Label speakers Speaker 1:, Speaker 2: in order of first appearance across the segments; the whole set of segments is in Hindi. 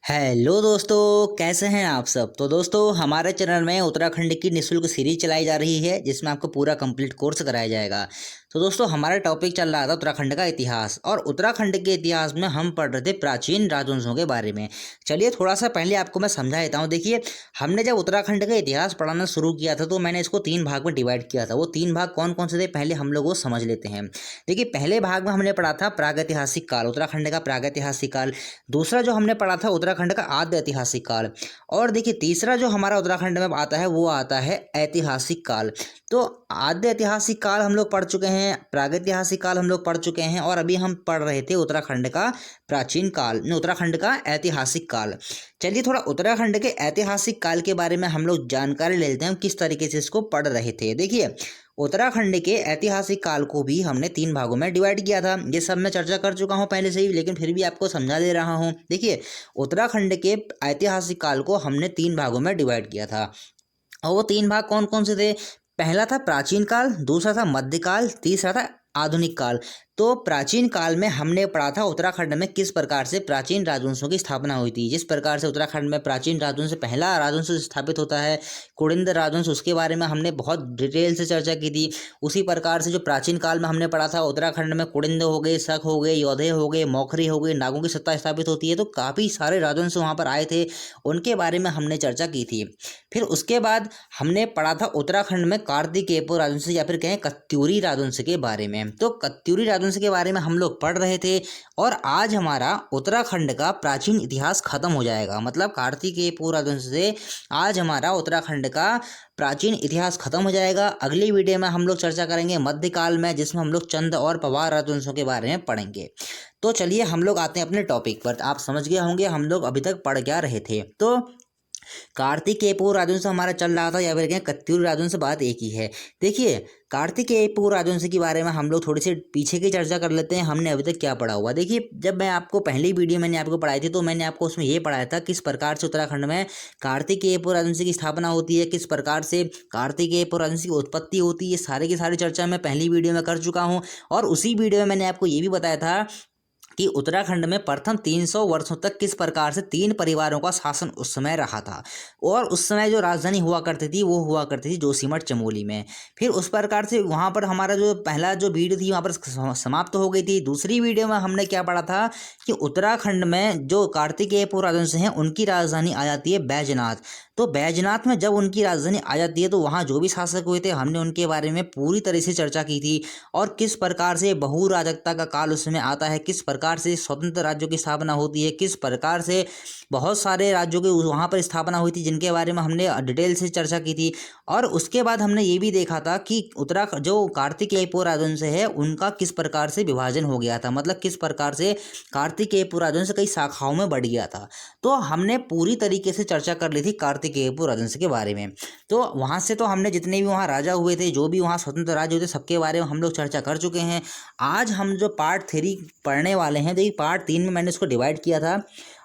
Speaker 1: हेलो दोस्तों, कैसे हैं आप सब। तो दोस्तों, हमारे चैनल में उत्तराखंड की निःशुल्क सीरीज चलाई जा रही है जिसमें आपको पूरा कंप्लीट कोर्स कराया जाएगा। तो दोस्तों, हमारा टॉपिक चल रहा था उत्तराखंड का इतिहास, और उत्तराखंड के इतिहास में हम पढ़ रहे थे प्राचीन राजवंशों के बारे में। चलिए थोड़ा सा पहले आपको मैं समझा देता हूँ। देखिए, हमने जब उत्तराखंड का इतिहास पढ़ाना शुरू किया था तो मैंने इसको 3 भाग में डिवाइड किया था। वो 3 भाग कौन कौन से थे, पहले हम लोग वो समझ लेते हैं। देखिए, पहले भाग में हमने पढ़ा था प्रागैतिहासिक काल, उत्तराखंड का प्रागैतिहासिक काल। दूसरा जो हमने पढ़ा था उत्तराखंड का आद्य ऐतिहासिक काल। और देखिए, तीसरा जो हमारा उत्तराखंड में आता है वो आता है ऐतिहासिक काल। तो आद्य ऐतिहासिक काल हम लोग पढ़ चुके हैं, प्रागैतिहासिक काल हम लोग पढ़ चुके हैं, और अभी हम पढ़ रहे थे उत्तराखंड का प्राचीन काल, उत्तराखंड का ऐतिहासिक काल। चलिए थोड़ा उत्तराखंड के ऐतिहासिक काल के बारे में हम लोग जानकारी ले लेते हैं, किस तरीके से इसको पढ़ रहे थे। देखिए, उत्तराखंड के ऐतिहासिक काल को भी हमने 3 भागों में डिवाइड किया था। ये सब मैं चर्चा कर चुका हूँ पहले से ही, लेकिन फिर भी आपको समझा दे रहा हूँ। देखिए, उत्तराखंड के ऐतिहासिक काल को हमने 3 भागों में डिवाइड किया था, और वो 3 भाग कौन कौन से थे। पहला था प्राचीन काल, दूसरा था मध्यकाल, तीसरा था आधुनिक काल। तो प्राचीन काल में हमने पढ़ा था उत्तराखंड में किस प्रकार से प्राचीन राजवंशों की स्थापना हुई थी। जिस प्रकार से उत्तराखंड में प्राचीन राजवंश, पहला राजवंश स्थापित होता है कुड़िंद राजवंश, उसके बारे में हमने बहुत डिटेल से चर्चा की थी। उसी प्रकार से जो प्राचीन काल में हमने पढ़ा था उत्तराखंड में कुड़िंद हो गए, शक हो गए, योधे हो गए, मौखरी हो गए, नागों की सत्ता स्थापित होती है। तो काफ़ी सारे राजवंश वहाँ पर आए थे, उनके बारे में हमने चर्चा की थी। फिर उसके बाद हमने पढ़ा था उत्तराखंड में कार्तिकेय राजवंश या फिर कहें कत्यूरी राजवंश के बारे में। तो कत्यूरी राजवंश के बारे में हम लोग पढ़ रहे थे, और आज हमारा उत्तराखंड का प्राचीन इतिहास खत्म हो जाएगा। मतलब कार्तिकेय राजवंश से आज हमारा उत्तराखंड का प्राचीन इतिहास खत्म हो जाएगा। अगली वीडियो में हम लोग चर्चा करेंगे मध्यकाल में, जिसमें हम लोग चंद और पवार राजवंशों के बारे में पढ़ेंगे। तो चलिए हम लोग आते हैं अपने टॉपिक पर। आप समझ गए होंगे हम लोग अभी तक पढ़ क्या रहे थे। तो कार्तिकेय राजवंश हमारा चल रहा था, या फिर कहें कत्यूरी राजवंश, बात एक ही है। देखिए, कार्तिकेय राजवंश के बारे में हम लोग थोड़ी सी पीछे की चर्चा कर लेते हैं, हमने अभी तक क्या पढ़ा हुआ। देखिए, जब मैं आपको पहली वीडियो मैंने आपको पढ़ाई थी तो मैंने आपको उसमें ये पढ़ाया था किस प्रकार से उत्तराखंड में कार्तिकेय राजवंश की स्थापना होती है, किस प्रकार से कार्तिकेय राजवंश की उत्पत्ति होती है। ये सारी की सारी चर्चा मैं पहली वीडियो में कर चुका हूँ, और उसी वीडियो में मैंने आपको ये भी बताया था कि उत्तराखंड में प्रथम 300 वर्षों तक किस प्रकार से 3 परिवारों का शासन उस समय रहा था, और उस समय जो राजधानी हुआ करती थी वो हुआ करती थी जोशीमठ चमोली में। फिर उस प्रकार से वहाँ पर हमारा जो पहला जो वीडियो थी वहाँ पर समाप्त हो गई थी। दूसरी वीडियो में हमने क्या पढ़ा था कि उत्तराखंड में जो कार्तिकेय राजवंश हैं उनकी राजधानी आ जाती है बैजनाथ। तो बैजनाथ में जब उनकी राजधानी आ जाती है तो वहाँ जो भी शासक हुए थे हमने उनके बारे में पूरी तरह से चर्चा की थी, और किस प्रकार से बहुराजकता का काल उसमें आता है, किस प्रकार से स्वतंत्र राज्यों की स्थापना होती है, किस प्रकार से बहुत सारे राज्यों की वहाँ पर स्थापना हुई थी, जिनके बारे में हमने डिटेल से चर्चा की थी। और उसके बाद हमने ये भी देखा था कि उत्तराखंड जो कार्तिकेय राजवंश है उनका किस प्रकार से विभाजन हो गया था, मतलब किस प्रकार से कार्तिकेय राजवंश कई शाखाओं में बढ़ गया था। तो हमने पूरी तरीके से चर्चा कर ली थी कार्तिकेय राजवंश के बारे में। तो वहाँ से तो हमने जितने भी वहाँ राजा हुए थे, जो भी वहाँ स्वतंत्र राज्य हुए थे, सबके बारे में हम लोग चर्चा कर चुके हैं। आज हम जो पार्ट 3 पढ़ने वाले हैं, देखिए पार्ट 3 में मैंने इसको डिवाइड किया था।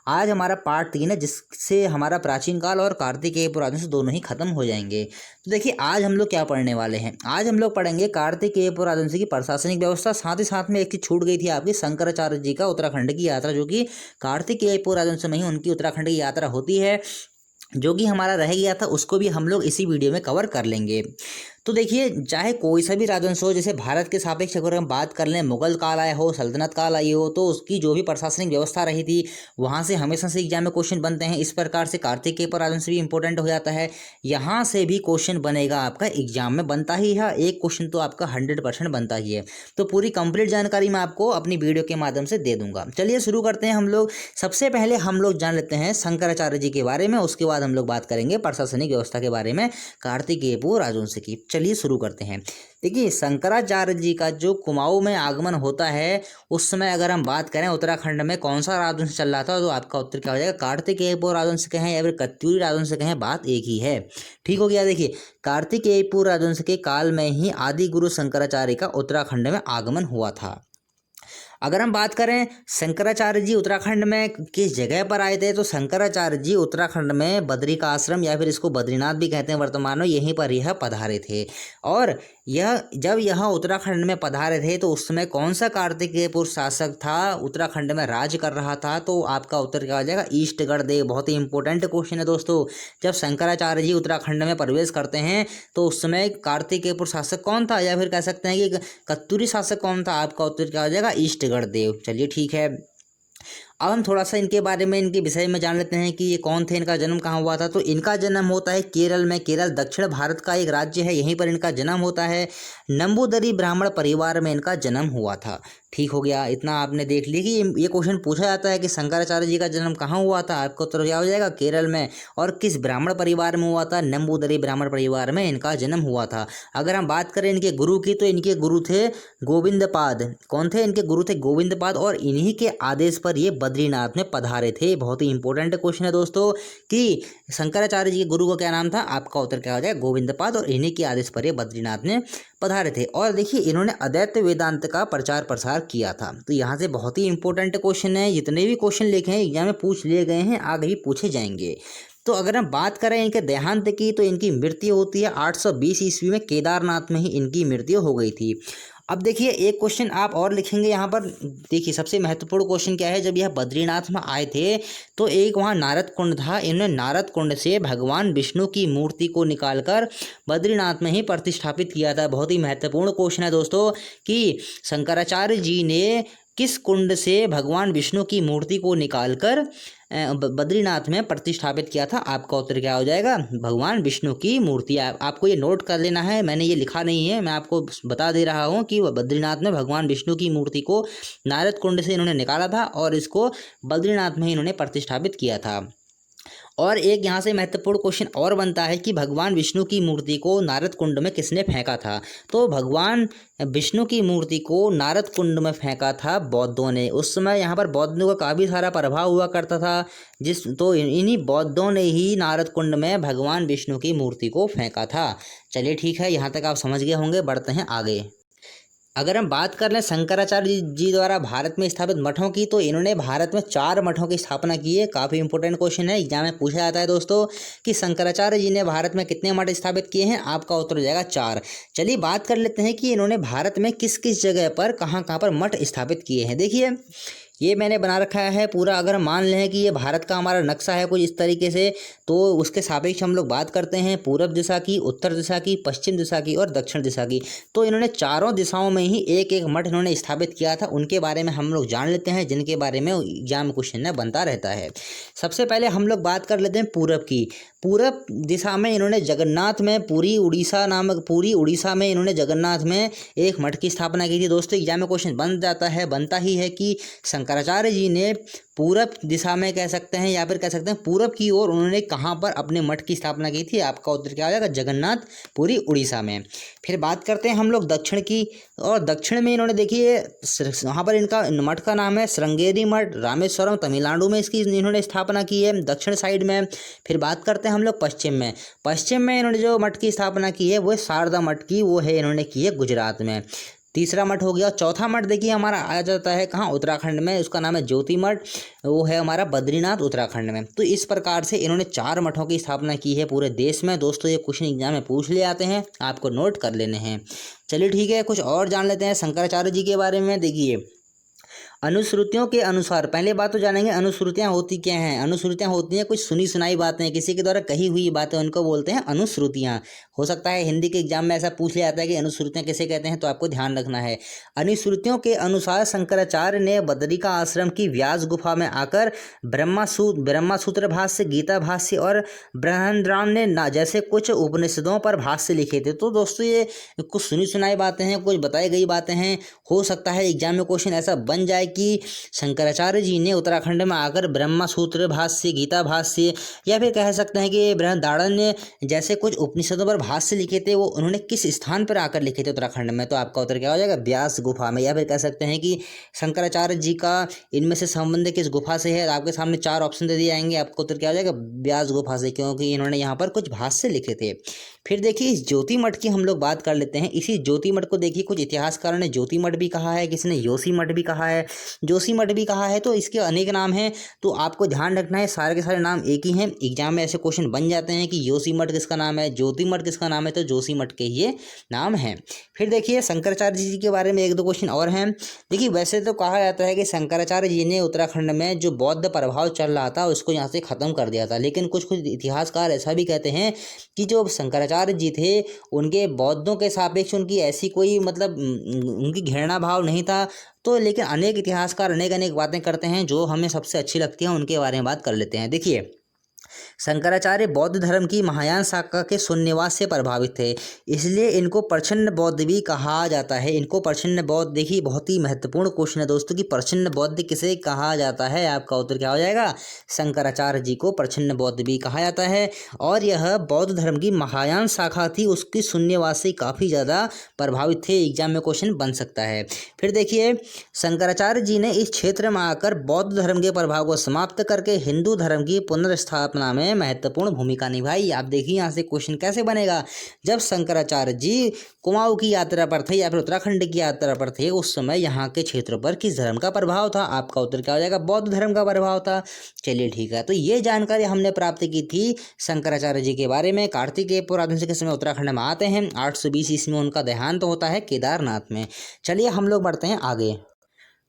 Speaker 1: आज हमारा पार्ट 3 है, जिससे हमारा प्राचीन काल और कार्तिकेय राजवंश दोनों ही खत्म हो जाएंगे। तो देखिए, आज हम लोग क्या पढ़ने वाले हैं। आज हम लोग पढ़ेंगे कार्तिकेय राजवंश की प्रशासनिक व्यवस्था। साथ ही साथ में एक चीज छूट गई थी आपकी, शंकराचार्य जी का उत्तराखंड की यात्रा, जो कि कार्तिकेय राजवंश में ही उनकी उत्तराखंड की यात्रा होती है, जो कि हमारा रह गया था, उसको भी हम लोग इसी वीडियो में कवर कर लेंगे। तो देखिए, चाहे कोई सा भी राजवंश हो, जैसे भारत के सापेक्ष अगर हम बात कर लें, मुगल काल आया हो, सल्तनत काल आई हो, तो उसकी जो भी प्रशासनिक व्यवस्था रही थी वहाँ से हमेशा से एग्जाम में क्वेश्चन बनते हैं। इस प्रकार से कार्तिकेय राजवंश भी इंपॉर्टेंट हो जाता है, यहाँ से भी क्वेश्चन बनेगा आपका, एग्जाम में बनता ही है, एक क्वेश्चन तो आपका 100% बनता ही है। तो पूरी कंप्लीट जानकारी मैं आपको अपनी वीडियो के माध्यम से दे दूंगा। चलिए शुरू करते हैं हम लोग। सबसे पहले हम लोग जान लेते हैं शंकराचार्य जी के बारे में, उसके बाद हम लोग बात करेंगे प्रशासनिक व्यवस्था के बारे में कार्तिकेय राजवंश की। चलिए शुरू करते हैं। देखिए, शंकराचार्य जी का जो कुमाऊं में आगमन होता है, उस समय अगर हम बात करें उत्तराखंड में कौन सा राजवंश चल रहा था, तो आपका उत्तर क्या हो जाएगा, कार्तिकेय राजवंश कहें या फिर कत्यूरी राजवंश कहें, बात एक ही है। ठीक हो गया। देखिए, कार्तिकेय राजवंश के काल में ही आदि गुरु शंकराचार्य का उत्तराखंड में आगमन हुआ था। अगर हम बात करें शंकराचार्य जी उत्तराखंड में किस जगह पर आए थे, तो शंकराचार्य जी उत्तराखंड में बद्री का आश्रम, या फिर इसको बद्रीनाथ भी कहते हैं वर्तमान में, यहीं पर यह पधारे थे। और जब यह उत्तराखंड में पधारे थे तो उस समय कौन सा कार्तिकेयपुर शासक था, उत्तराखंड में राज कर रहा था? तो आपका उत्तर क्या हो जाएगा? ईष्टगढ़ देव। बहुत ही इंपॉर्टेंट क्वेश्चन है दोस्तों। जब शंकराचार्य जी उत्तराखंड में प्रवेश करते हैं तो उस समय कार्तिकेयपुर शासक कौन था, या फिर कह सकते हैं कि कत्तूरी शासक कौन था? आपका उत्तर क्या हो जाएगा? ईष्टगढ़ देव। चलिए ठीक है, अब हम थोड़ा सा इनके बारे में, इनके विषय में जान लेते हैं कि ये कौन थे, इनका जन्म कहाँ हुआ था। तो इनका जन्म होता है केरल में। केरल दक्षिण भारत का एक राज्य है, यहीं पर इनका जन्म होता है। नंबूदरी ब्राह्मण परिवार में इनका जन्म हुआ था। ठीक हो गया, इतना आपने देख लिया कि ये क्वेश्चन पूछा जाता है कि शंकराचार्य जी का जन्म कहाँ हुआ था। आपका उत्तर क्या हो जाएगा? केरल में। और किस ब्राह्मण परिवार में हुआ था? नंबूदरी ब्राह्मण परिवार में इनका जन्म हुआ था। अगर हम बात करें इनके गुरु की, तो इनके गुरु थे गोविंदपाद। कौन थे इनके गुरु? थे गोविंदपाद। और इन्हीं के आदेश पर ये बद्रीनाथ में पधारे थे। बहुत ही इंपॉर्टेंट क्वेश्चन है दोस्तों कि शंकराचार्य जी के गुरु का क्या नाम था। आपका उत्तर क्या हो जाएगा? गोविंदपाद। और इन्हीं के आदेश पर ये बद्रीनाथ में पधारे थे। और देखिए, इन्होंने अद्वैत वेदांत का प्रचार प्रसार किया था। तो यहाँ से बहुत ही इंपॉर्टेंट क्वेश्चन है। जितने भी क्वेश्चन लिखे हैं एग्जाम में पूछ लिए गए हैं, आगे भी पूछे जाएंगे। तो अगर हम बात करें इनके देहांत की, तो इनकी मृत्यु होती है 820 ईस्वी में। केदारनाथ में ही इनकी मृत्यु हो गई थी। अब देखिए, एक क्वेश्चन आप और लिखेंगे यहाँ पर। देखिए, सबसे महत्वपूर्ण क्वेश्चन क्या है, जब यह बद्रीनाथ में आए थे तो एक वहाँ नारद कुंड था। इन्होंने नारद कुंड से भगवान विष्णु की मूर्ति को निकालकर बद्रीनाथ में ही प्रतिष्ठापित किया था। बहुत ही महत्वपूर्ण क्वेश्चन है दोस्तों कि शंकराचार्य जी ने किस कुंड से भगवान विष्णु की मूर्ति को निकालकर बद्रीनाथ में प्रतिष्ठापित किया था। आपका उत्तर क्या हो जाएगा? भगवान विष्णु की मूर्ति। आपको ये नोट कर लेना है, मैंने ये लिखा नहीं है, मैं आपको बता दे रहा हूँ कि बद्रीनाथ में भगवान विष्णु की मूर्ति को नारद कुंड से इन्होंने निकाला था और इसको बद्रीनाथ में ही इन्होंने प्रतिष्ठापित किया था। और एक यहाँ से महत्वपूर्ण क्वेश्चन और बनता है कि भगवान विष्णु की मूर्ति को नारद कुंड में किसने फेंका था। तो भगवान विष्णु की मूर्ति को नारद कुंड में फेंका था बौद्धों ने। उस समय यहाँ पर बौद्धों का काफ़ी सारा प्रभाव हुआ करता था, तो इन्हीं बौद्धों ने ही नारद कुंड में भगवान विष्णु की मूर्ति को फेंका था। चलिए ठीक है, यहाँ तक आप समझ गए होंगे। बढ़ते हैं आगे। अगर हम बात कर लें शंकराचार्य जी द्वारा भारत में स्थापित मठों की, तो इन्होंने भारत में 4 मठों की स्थापना की है। काफ़ी इंपॉर्टेंट क्वेश्चन है, एग्जाम में पूछा जाता है दोस्तों कि शंकराचार्य जी ने भारत में कितने मठ स्थापित किए हैं। आपका उत्तर हो जाएगा 4। चलिए बात कर लेते हैं कि इन्होंने भारत में किस किस जगह पर कहाँ कहाँ पर मठ स्थापित किए हैं। देखिए, ये मैंने बना रखा है पूरा। अगर हम मान लें कि ये भारत का हमारा नक्शा है कुछ इस तरीके से, तो उसके सापेक्ष हम लोग बात करते हैं पूर्व दिशा की, उत्तर दिशा की, पश्चिम दिशा की और दक्षिण दिशा की। तो इन्होंने चारों दिशाओं में ही एक एक मठ इन्होंने स्थापित किया था। उनके बारे में हम लोग जान लेते हैं, जिनके बारे में एग्जाम क्वेश्चन में बनता रहता है। सबसे पहले हम लोग बात कर लेते हैं पूरब की। पूरब दिशा में इन्होंने जगन्नाथ में पूरी उड़ीसा में इन्होंने जगन्नाथ में एक मठ की स्थापना की थी। दोस्तों, एग्जाम में क्वेश्चन बनता ही है कि शंकराचार्य जी ने पूरब दिशा में कह सकते हैं या फिर कह सकते हैं पूरब की ओर उन्होंने कहाँ पर अपने मठ की स्थापना की थी। आपका उत्तर क्या हो जाएगा? जगन्नाथ पुरी उड़ीसा में। फिर बात करते हैं हम लोग दक्षिण की, और दक्षिण में इन्होंने देखिए वहाँ पर इनका मठ का नाम है श्रृंगेरी मठ, रामेश्वरम तमिलनाडु में इसकी इन्होंने स्थापना की है, दक्षिण साइड में। फिर बात करते हैं हम लोग पश्चिम में। पश्चिम में इन्होंने जो मठ की स्थापना की है वो शारदा मठ की, वो है इन्होंने की है गुजरात में। तीसरा मठ हो गया। चौथा मठ देखिए हमारा आ जाता है कहाँ? उत्तराखंड में। उसका नाम है ज्योति मठ, वो है हमारा बद्रीनाथ उत्तराखंड में। तो इस प्रकार से इन्होंने 4 मठों की स्थापना की है पूरे देश में। दोस्तों, ये क्वेश्चन एग्जाम में पूछ ले आते हैं, आपको नोट कर लेने हैं। चलिए ठीक है, कुछ और जान लेते हैं शंकराचार्य जी के बारे में। देखिए, अनुश्रुतियों के अनुसार, पहले बात तो जानेंगे अनुश्रुतियाँ होती क्या हैं। अनुश्रुतियाँ होती हैं कुछ सुनी सुनाई बातें, किसी के द्वारा कही हुई बातें, उनको बोलते हैं अनुश्रुतियाँ। हो सकता है हिंदी के एग्जाम में ऐसा पूछ लिया जाता है कि अनुश्रुतियाँ किसे कहते हैं, तो आपको ध्यान रखना है। अनुश्रुतियों के अनुसार शंकराचार्य ने बदरिका आश्रम की व्यास गुफा में आकर ब्रह्मसूत्र भाष्य, गीता भाष्य और बृहदारण्यक जैसे कुछ उपनिषदों पर भाष्य लिखे थे। तो दोस्तों, ये कुछ सुनी सुनाई बातें हैं, कुछ बताई गई बातें हैं। हो सकता है एग्जाम में क्वेश्चन ऐसा बन जाए कि शंकराचार्य जी ने उत्तराखंड में आकर ब्रह्मसूत्र भाष्य, गीता भाष्य या फिर कह सकते हैं कि बृहदारण्यक जैसे कुछ उपनिषदों पर भाष्य लिखे थे, वो उन्होंने किस स्थान पर आकर लिखे थे उत्तराखंड में। तो आपका उत्तर क्या हो जाएगा? व्यास गुफा में। या फिर कह सकते हैं कि शंकराचार्य जी का इनमें से संबंध किस गुफा से है। आपके सामने 4 ऑप्शन दे दिए जाएंगे, आपका उत्तर क्या हो जाएगा? व्यास गुफा से, क्योंकि इन्होंने यहाँ पर कुछ भाष्य लिखे थे। फिर देखिए, इस ज्योति मठ की हम लोग बात कर लेते हैं। इसी ज्योति मठ को देखिए कुछ इतिहासकारों ने ज्योति मठ भी कहा है, किसी ने योशी मठ भी कहा है। जोशीमठ भी कहा है, तो इसके अनेक नाम हैं। तो आपको ध्यान रखना है सारे के सारे नाम एक ही हैं। एग्जाम में ऐसे क्वेश्चन बन जाते हैं कि जोशीमठ किसका नाम है, ज्योतिमठ किसका नाम है, तो जोशीमठ के ये नाम हैं। फिर देखिए शंकराचार्य जी के बारे में एक दो क्वेश्चन और हैं। देखिए वैसे तो कहा जाता है कि शंकराचार्य जी ने उत्तराखंड में जो बौद्ध प्रभाव चल रहा था उसको यहाँ से ख़त्म कर दिया था, लेकिन कुछ कुछ इतिहासकार ऐसा भी कहते हैं कि जो शंकराचार्य जी थे उनके बौद्धों के सापेक्ष उनकी ऐसी कोई मतलब उनकी घृणा भाव नहीं था। तो लेकिन अनेक इतिहासकार अनेक अनेक बातें करते हैं, जो हमें सबसे अच्छी लगती हैं उनके बारे में बात कर लेते हैं। देखिए शंकराचार्य बौद्ध धर्म की महायान शाखा के शून्यवास से प्रभावित थे, इसलिए इनको प्रच्छन्न बौद्ध भी कहा जाता है। इनको प्रच्छन्न बौद्ध, देखिए बहुत ही महत्वपूर्ण क्वेश्चन है दोस्तों कि प्रच्छन्न बौद्ध किसे कहा जाता है। आपका उत्तर क्या हो जाएगा, शंकराचार्य जी को प्रच्छन्न बौद्ध भी कहा जाता है। और यह बौद्ध धर्म की महायान शाखा थी, उसकी शून्यवास से काफ़ी ज़्यादा प्रभावित थे। एग्जाम में क्वेश्चन बन सकता है। फिर देखिए शंकराचार्य जी ने इस क्षेत्र में आकर बौद्ध धर्म के प्रभाव को समाप्त करके हिंदू धर्म की पुनर्स्थापना में महत्वपूर्ण भूमिका निभाई। आप देखिए यहाँ से क्वेश्चन कैसे बनेगा, जब शंकराचार्य जी कुमाऊं की यात्रा पर थे या फिर उत्तराखंड की यात्रा पर थे, उस समय यहाँ के क्षेत्रों पर किस धर्म का प्रभाव था। आपका उत्तर क्या हो जाएगा, बौद्ध धर्म का प्रभाव था। चलिए ठीक है, तो ये जानकारी हमने प्राप्त की थी शंकराचार्य जी के बारे में। कार्तिकेय पुरातन के समय उत्तराखंड में आते हैं। 820 ईस्वी में उनका देहांत होता है केदारनाथ में। चलिए हम लोग बढ़ते हैं आगे।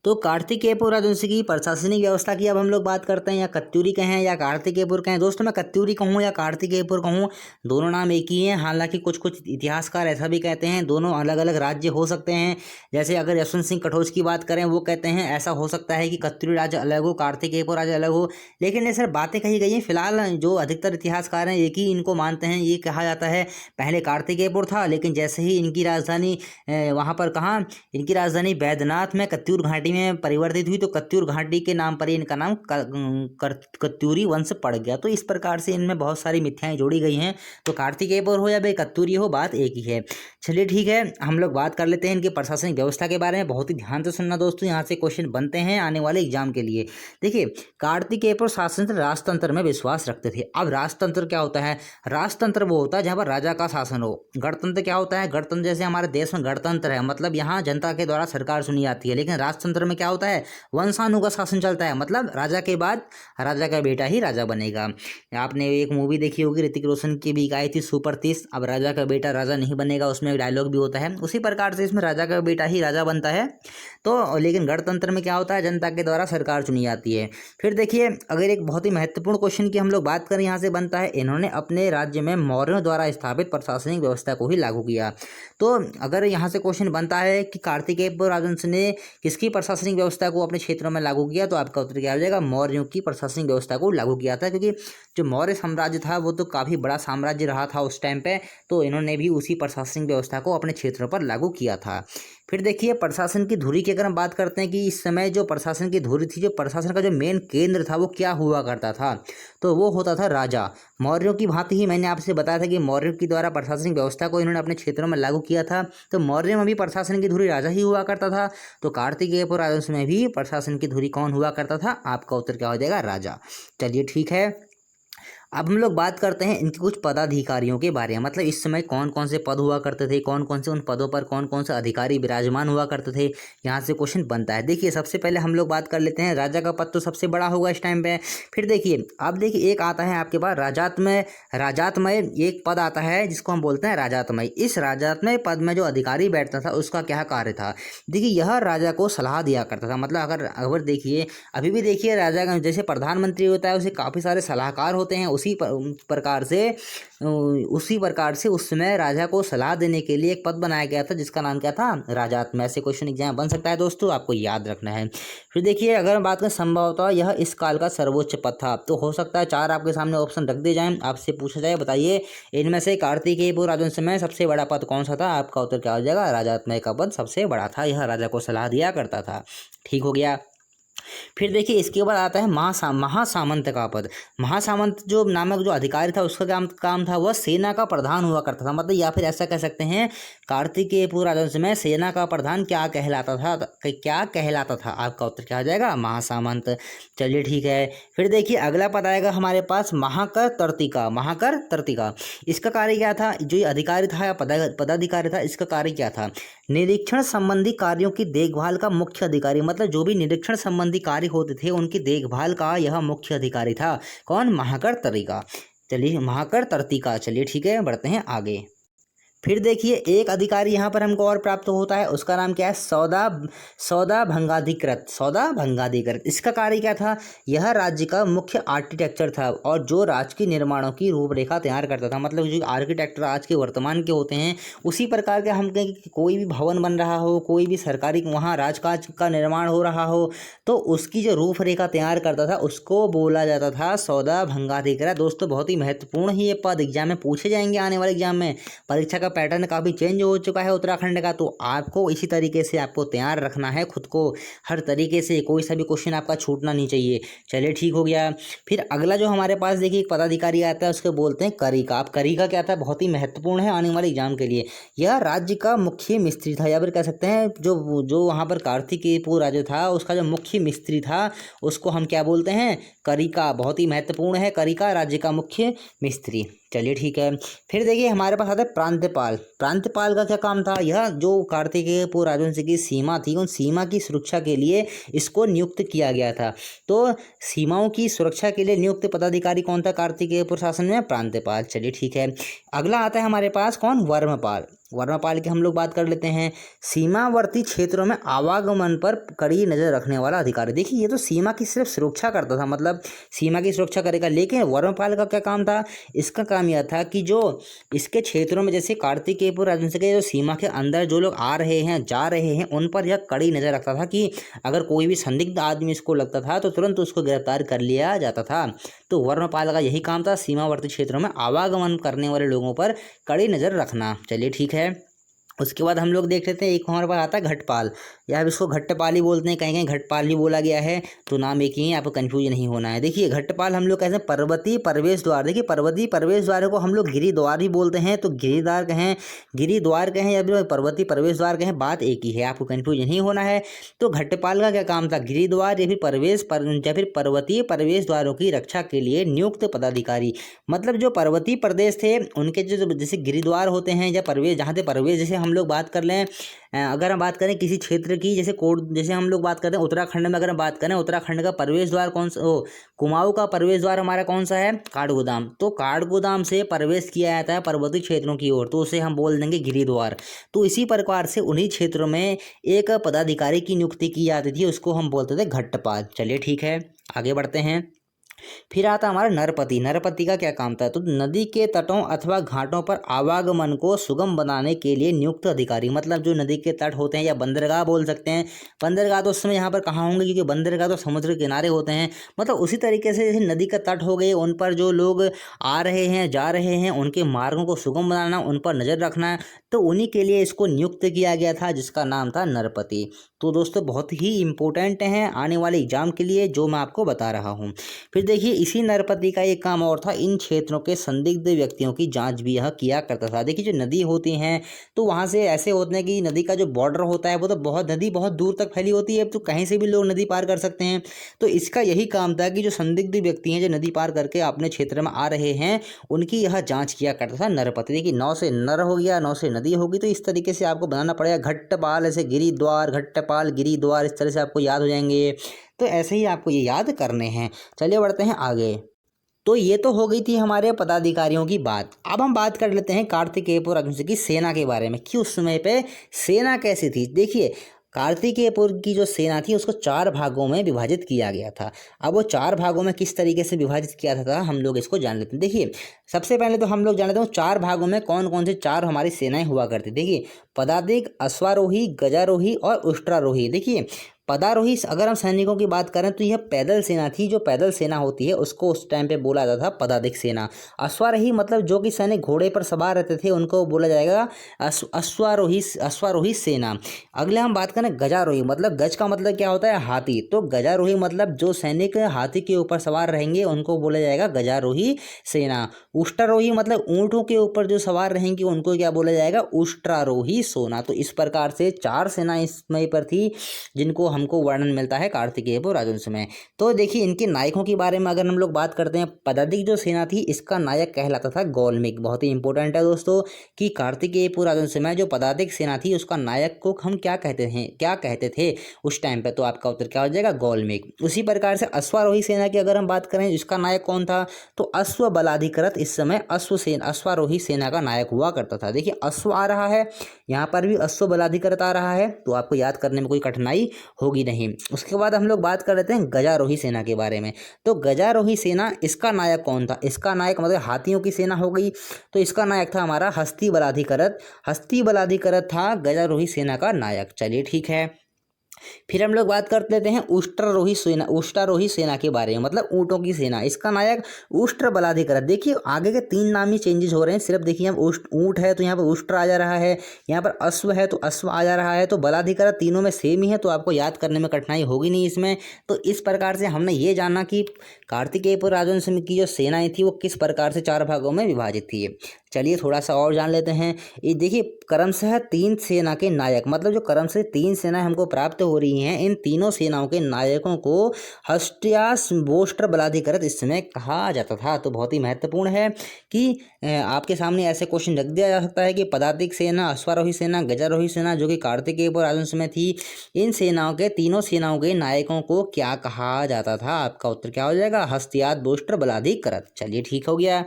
Speaker 1: तो कार्तिकेयपुर राजवंश की प्रशासनिक व्यवस्था की अब हम लोग बात करते हैं, या कत्यूरी कहें या कार्तिकेयपुर कहें। दोस्तों मैं कत्यूरी कहूँ या कार्तिकेयपुर कहूँ, दोनों नाम एक ही हैं। हालांकि कुछ कुछ इतिहासकार ऐसा भी कहते हैं दोनों अलग अलग राज्य हो सकते हैं। जैसे अगर यशवंत सिंह कटोच की बात करें, वो कहते हैं ऐसा हो सकता है कि कत्यूरी राज्य अलग हो, कार्तिकेयपुर राज्य अलग हो। लेकिन ये सिर्फ बातें कही गई हैं। फिलहाल जो अधिकतर इतिहासकार हैं एक ही इनको मानते हैं। ये कहा जाता है पहले कार्तिकेयपुर था, लेकिन जैसे ही इनकी राजधानी वहाँ पर कहाँ, इनकी राजधानी बैद्यनाथ में कत्यूर घाटी में परिवर्तित हुई, तो कत्यूर घाटी के नाम पर ही इनका नाम कत्यूरी वंश पड़ गया। तो इस प्रकार से इनमें बहुत सारी मिथ्याएं जोड़ी गई हैं। तो कार्तिकेयपुर हो या भाई कत्यूरी हो, बात एक ही है। चलिए ठीक है, हम लोग बात कर लेते हैं इनकी प्रशासनिक व्यवस्था के बारे में। बहुत ही ध्यान से सुनना दोस्तों, यहाँ से क्वेश्चन बनते हैं आने वाले एग्जाम के लिए। देखिए कार्तिकेयपुर शासन राजतंत्र में विश्वास रखते थे। अब राजतंत्र क्या होता है, राजतंत्र वो होता है जहाँ पर राजा का शासन हो। गणतंत्र क्या होता है, गणतंत्र जैसे हमारे देश में गणतंत्र है, मतलब यहाँ जनता के द्वारा सरकार चुनी जाती है। लेकिन राजतंत्र में क्या होता है, वंशानुगत शासन चलता है, मतलब राजा के बाद राजा का बेटा ही राजा बनेगा। आपने एक मूवी देखी होगी ऋतिक रोशन की भी आई थी सुपर 30, अब राजा का बेटा राजा नहीं बनेगा, उसमें एक डायलॉग भी होता है। उसी प्रकार से इसमें राजा का बेटा ही राजा बनता है। तो लेकिन गणतंत्र में क्या होता है, जनता के द्वारा सरकार चुनी जाती है। फिर देखिए अगर एक बहुत ही महत्वपूर्ण क्वेश्चन की हम लोग बात करें, यहाँ से बनता है इन्होंने अपने राज्य में मौर्यों द्वारा स्थापित प्रशासनिक व्यवस्था को ही लागू किया। तो अगर यहाँ से क्वेश्चन बनता है कि कार्तिकेयपुर राजवंश ने किसकी प्रशासनिक व्यवस्था को अपने क्षेत्रों में लागू किया, तो आपका उत्तर क्या हो जाएगा, मौर्यों की प्रशासनिक व्यवस्था को लागू किया था। क्योंकि जो मौर्य साम्राज्य था वो तो काफ़ी बड़ा साम्राज्य रहा था उस टाइम पे, तो इन्होंने भी उसी प्रशासनिक व्यवस्था को अपने क्षेत्रों पर लागू किया था। फिर देखिए प्रशासन की धुरी की अगर हम बात करते हैं कि इस समय जो प्रशासन की धुरी थी, जो प्रशासन का जो मेन केंद्र था वो क्या हुआ करता था, तो वो होता था राजा। मौर्यों की भांति ही मैंने आपसे बताया था कि मौर्यों की द्वारा प्रशासनिक व्यवस्था को इन्होंने अपने क्षेत्रों में लागू किया था। तो मौर्य में भी प्रशासन की धुरी राजा ही हुआ करता था। तो कार्तिकेयपुर राजवंश में भी प्रशासन की धुरी कौन हुआ करता था, आपका उत्तर क्या हो जाएगा, राजा। चलिए ठीक है, अब हम लोग बात करते हैं इनके कुछ पदाधिकारियों के बारे में, मतलब इस समय कौन कौन से पद हुआ करते थे, कौन कौन से उन पदों पर कौन कौन से अधिकारी विराजमान हुआ करते थे। यहाँ से क्वेश्चन बनता है। देखिए सबसे पहले हम लोग बात कर लेते हैं, राजा का पद तो सबसे बड़ा होगा इस टाइम पे। फिर देखिए अब देखिए एक आता है आपके पास राजात्मय एक पद आता है जिसको हम बोलते हैं राजात्मय। इस राजात्मय पद में जो अधिकारी बैठता था उसका क्या कार्य था, देखिए यह राजा को सलाह दिया करता था। मतलब अगर देखिए अभी भी देखिए राजा का जैसे प्रधानमंत्री होता है उसे काफ़ी सारे सलाहकार होते हैं, उसी प्रकार से उस समय राजा को सलाह देने के लिए एक पद बनाया गया था जिसका नाम क्या था, राजात्मय। ऐसे क्वेश्चन एग्जाम बन सकता है दोस्तों, आपको याद रखना है। फिर देखिए अगर हम बात करें संभवतः यह इस काल का सर्वोच्च पद था, तो हो सकता है 4 आपके सामने ऑप्शन रख दिए जाएं, आपसे पूछा जाए बताइए इनमें से कार्तिकेयपुर राजवंश में सबसे बड़ा पद कौन सा था। आपका उत्तर क्या हो जाएगा, राजात्मय का पद सबसे बड़ा था, यह राजा को सलाह दिया करता था। ठीक हो गया। फिर देखिए इसके बाद आता है महासामंत का पद। महासामंत जो नामक जो अधिकारी था उसका काम था वह सेना का प्रधान हुआ करता था, मतलब या फिर ऐसा कह सकते हैं कार्तिकेय पूर्व राजवंश में सेना का प्रधान क्या कहलाता था। आपका उत्तर क्या हो जाएगा? महासामंत। चलिए ठीक है। फिर देखिए अगला पद आएगा हमारे पास महाकर तर्तिका। इसका कार्य क्या था? जो ये अधिकारी था या पदाधिकारी था, इसका कार्य क्या था? निरीक्षण संबंधी कार्यों की देखभाल का मुख्य अधिकारी, मतलब जो भी निरीक्षण संबंधी कार्य होते थे उनकी देखभाल का यह मुख्य अधिकारी था। कौन? महाकर तर्तिका। चलिए ठीक है, बढ़ते हैं आगे। फिर देखिए एक अधिकारी यहाँ पर हमको और प्राप्त होता है, उसका नाम क्या है? सौदा भंगाधिकृत। इसका कार्य क्या था? यह राज्य का मुख्य आर्किटेक्चर था और जो राजकीय निर्माणों की रूपरेखा तैयार करता था, मतलब जो आर्किटेक्टर आज के वर्तमान के होते हैं उसी प्रकार के हम कहें कि कोई भी भवन बन रहा हो, कोई भी सरकारी वहाँ राजकाज का निर्माण हो रहा हो, तो उसकी जो रूपरेखा तैयार करता था उसको बोला जाता था सौदा भंगाधिकृत। दोस्तों बहुत ही महत्वपूर्ण ही ये पद एग्जाम में पूछे जाएंगे, आने वाले एग्जाम में। परीक्षा का पैटर्न काफ़ी चेंज हो चुका है उत्तराखंड का, तो आपको इसी तरीके से आपको तैयार रखना है खुद को हर तरीके से, कोई सा भी क्वेश्चन आपका छूटना नहीं चाहिए। चलिए ठीक हो गया। फिर अगला जो हमारे पास देखिए एक पदाधिकारी आता है, उसको बोलते हैं करिका। अब करिका क्या था? बहुत ही महत्वपूर्ण है आने वाले एग्जाम के लिए। यह राज्य का मुख्य मिस्त्री था, या फिर कह सकते हैं जो वहाँ पर कार्तिकेयपुर राज्य था उसका जो मुख्य मिस्त्री था उसको हम क्या बोलते हैं? करिका। बहुत ही महत्वपूर्ण है करिका, राज्य का मुख्य मिस्त्री। चलिए ठीक है। फिर देखिए हमारे पास आता है प्रांतपाल का क्या काम था? यह जो कार्तिकेयपुर राजवंश की सीमा थी उन सीमा की सुरक्षा के लिए इसको नियुक्त किया गया था। तो सीमाओं की सुरक्षा के लिए नियुक्त पदाधिकारी कौन था कार्तिकेयपुर शासन में? प्रांतपाल। चलिए ठीक है। अगला आता है हमारे पास कौन? वर्मपाल की हम लोग बात कर लेते हैं। सीमावर्ती क्षेत्रों में आवागमन पर कड़ी नज़र रखने वाला अधिकारी। देखिए ये तो सीमा की सिर्फ सुरक्षा करता था, मतलब सीमा की सुरक्षा करेगा, लेकिन वर्मपाल का क्या काम था? इसका काम यह था कि जो इसके क्षेत्रों में जैसे कार्तिकेयपुर राजवंश के जो सीमा के अंदर जो लोग आ रहे हैं जा रहे हैं उन पर यह कड़ी नज़र रखता था कि अगर कोई भी संदिग्ध आदमी इसको लगता था तो तुरंत उसको गिरफ्तार कर लिया जाता था। तो वर्मपाल का यही काम था, सीमावर्ती क्षेत्रों में आवागमन करने वाले लोगों पर कड़ी नज़र रखना। चलिए ठीक है। उसके बाद हम लोग देख लेते हैं एक हमारे पास आता है घटपाल, या इसको घट्टपाल ही बोलते हैं, कहीं कहीं घटपाल ही बोला गया है, तो नाम एक ही है, आपको कन्फ्यूज नहीं होना है। देखिए घटपाल हम लोग कहते हैं पर्वतीय प्रवेश द्वार। देखिए पर्वतीय प्रवेश द्वार को हम लोग गिरिद्वार ही बोलते हैं, तो गिरिद्वार कहें या फिर पर्वतीय प्रवेश द्वार कहें, बात एक ही है, आपको कन्फ्यूज नहीं होना है। तो घटपाल का क्या काम था? गिरिद्वार या फिर पर्वतीय प्रवेश द्वारों की रक्षा के लिए नियुक्त पदाधिकारी, मतलब जो पर्वतीय प्रदेश थे उनके जो जैसे गिरिद्वार होते हैं या प्रवेश, जहाँ से प्रवेश, जैसे हम लोग बात कर लें, अगर हम बात करें किसी क्षेत्र की, जैसे हम लोग बात करते हैं उत्तराखंड में, अगर हम बात करें उत्तराखंड का प्रवेश द्वार कौन सा? कुमाऊं का प्रवेश द्वार हमारा कौन सा है? काठगोदाम। तो काठगोदाम से प्रवेश किया जाता है पर्वतीय क्षेत्रों की ओर, तो उसे हम बोल देंगे गिरिद्वार। तो इसी प्रकार से उन्हीं क्षेत्रों में एक पदाधिकारी की नियुक्ति की जाती थी, उसको हम बोलते थे घट्टपाल। चलिए ठीक है, आगे बढ़ते हैं। फिर आता हमारा नरपति का क्या काम था? तो नदी के तटों अथवा घाटों पर आवागमन को सुगम बनाने के लिए नियुक्त अधिकारी, मतलब जो नदी के तट होते हैं या बंदरगाह बोल सकते हैं। बंदरगाह तो उस समय यहाँ पर कहाँ होंगे, क्योंकि बंदरगाह तो समुद्र के किनारे होते हैं। मतलब उसी तरीके से जैसे नदी का तट हो गए, उन पर जो लोग आ रहे हैं जा रहे हैं उनके मार्गों को सुगम बनाना, उन पर नज़र रखना, तो उन्हीं के लिए इसको नियुक्त किया गया था, जिसका नाम था नरपति। तो दोस्तों बहुत ही इंपॉर्टेंट हैं आने वाले एग्जाम के लिए जो मैं आपको बता रहा हूँ। फिर देखिए इसी नरपति का एक काम और था, इन क्षेत्रों के संदिग्ध व्यक्तियों की जांच भी यह किया करता था। देखिए जो नदी होती हैं तो वहाँ से ऐसे होते हैं कि नदी का जो बॉर्डर होता है वो तो नदी बहुत दूर तक फैली होती है, तो कहीं से भी लोग नदी पार कर सकते हैं। तो इसका यही काम था कि जो संदिग्ध व्यक्ति हैं जो नदी पार करके अपने क्षेत्र में आ रहे हैं उनकी यह जाँच किया करता था नरपति। देखिए नौ से नर हो गया, नौ से नदी होगी, तो इस तरीके से आपको बनाना पड़ेगा। घट्टपाल ऐसे गिरिद्वार, घट्टपाल गिरिद्वार, इस तरह से आपको याद हो जाएंगे। तो ऐसे ही आपको ये याद करने हैं। चलिए बढ़ते हैं आगे। तो ये तो हो गई थी हमारे पदाधिकारियों की बात। अब हम बात कर लेते हैं कार्तिकेयपुर राजवंश की सेना के बारे में कि उस समय पे सेना कैसी थी। देखिए कार्तिकेयपुर की जो सेना थी उसको 4 भागों में विभाजित किया गया था। अब वो 4 भागों में किस तरीके से विभाजित किया था हम लोग इसको जान लेते हैं। देखिए सबसे पहले तो हम लोग जान लेते हैं 4 भागों में कौन कौन से 4 हमारी सेनाएं हुआ करती। देखिए पदातिक, अश्वारोही, गजारोही और उष्ट्रारोही। देखिए पदारोही अगर हम सैनिकों की बात करें तो यह पैदल सेना थी। जो पैदल सेना होती है उसको उस टाइम पे बोला जाता था पदातिक सेना। अश्वारोही मतलब जो कि सैनिक घोड़े पर सवार रहते थे उनको बोला जाएगा अश्वारोही सेना। अगले हम बात करें गजारोही, मतलब गज का मतलब क्या होता है हाथी, तो गजारोही मतलब जो सैनिक हाथी के ऊपर सवार रहेंगे उनको बोला जाएगा गजारोही सेना। उष्ट्रारोही मतलब ऊंटों के ऊपर जो सवार रहेंगे उनको क्या बोला जाएगा उष्ट्रारोही सेना। तो इस प्रकार से 4 सेना इस समय पर थी जिनको हमको वर्णन मिलता है कार्तिकेय राजवंश में। तो देखिए इनके नायकों के बारे में अगर हम लोग बात करते हैं, पदातिक जो सेना थी इसका नायक कहलाता था गौलमिक। बहुत ही इंपॉर्टेंट है दोस्तों कि कार्तिकेय राजवंश में जो पदातिक सेना थी उसका नायक को हम क्या कहते थे उस टाइम पे, तो आपका उत्तर क्या हो जाएगा गौलमिक। उसी प्रकार से अश्वारोही सेना की अगर हम बात करें इसका नायक कौन था, तो अश्व बलाधिकृत इस समय अश्वारोही सेना का नायक हुआ करता था। देखिए अश्व आ रहा है, यहाँ पर भी अश्व बलाधिकृत आ रहा है, तो आपको याद करने में कोई कठिनाई होगी नहीं। उसके बाद हम लोग बात कर लेते हैं गजारोही सेना के बारे में। तो गजारोही सेना इसका नायक कौन था, इसका नायक मतलब हाथियों की सेना हो गई, तो इसका नायक था हमारा हस्ती बलाधिकृत था गजारोही सेना का नायक। चलिए ठीक है, फिर हम लोग बात कर लेते हैं उष्ट्रारोही सेना के बारे में, मतलब ऊँटों की सेना। इसका नायक उष्ट्र बलाधिकृत। देखिए आगे के 3 नाम ही चेंजेस हो रहे हैं, सिर्फ देखिए हम ऊँट है तो यहाँ पर उष्ट्र आ जा रहा है, यहाँ पर अश्व है तो अश्व आ जा रहा है, तो बलाधिकृत तीनों में सेम ही है, तो आपको याद करने में कठिनाई होगी नहीं इसमें। तो इस प्रकार से हमने ये जाना कि कार्तिकेय राजवंश की जो सेनाएं थी वो किस प्रकार से 4 भागों में विभाजित थी। चलिए थोड़ा सा और जान लेते हैं। ये देखिए क्रमशः 3 सेना के नायक, मतलब जो क्रमशः 3 सेनाएं हमको प्राप्त हो रही हैं, इन तीनों सेनाओं के नायकों को हस्त्यास्वोष्ट्र बलाधिकृत इस समय कहा जाता था। तो बहुत ही महत्वपूर्ण है कि आपके सामने ऐसे क्वेश्चन रख दिया जा सकता है कि पदातिक सेना, अश्वारोही सेना, गजारोही सेना जो कि कार्तिकेय राजवंश में थी, इन सेनाओं के तीनों सेनाओं के नायकों को क्या कहा जाता था। आपका उत्तर क्या हो जाएगा हस्त्यास्वोष्ट्र बलाधिकृत। चलिए ठीक हो गया।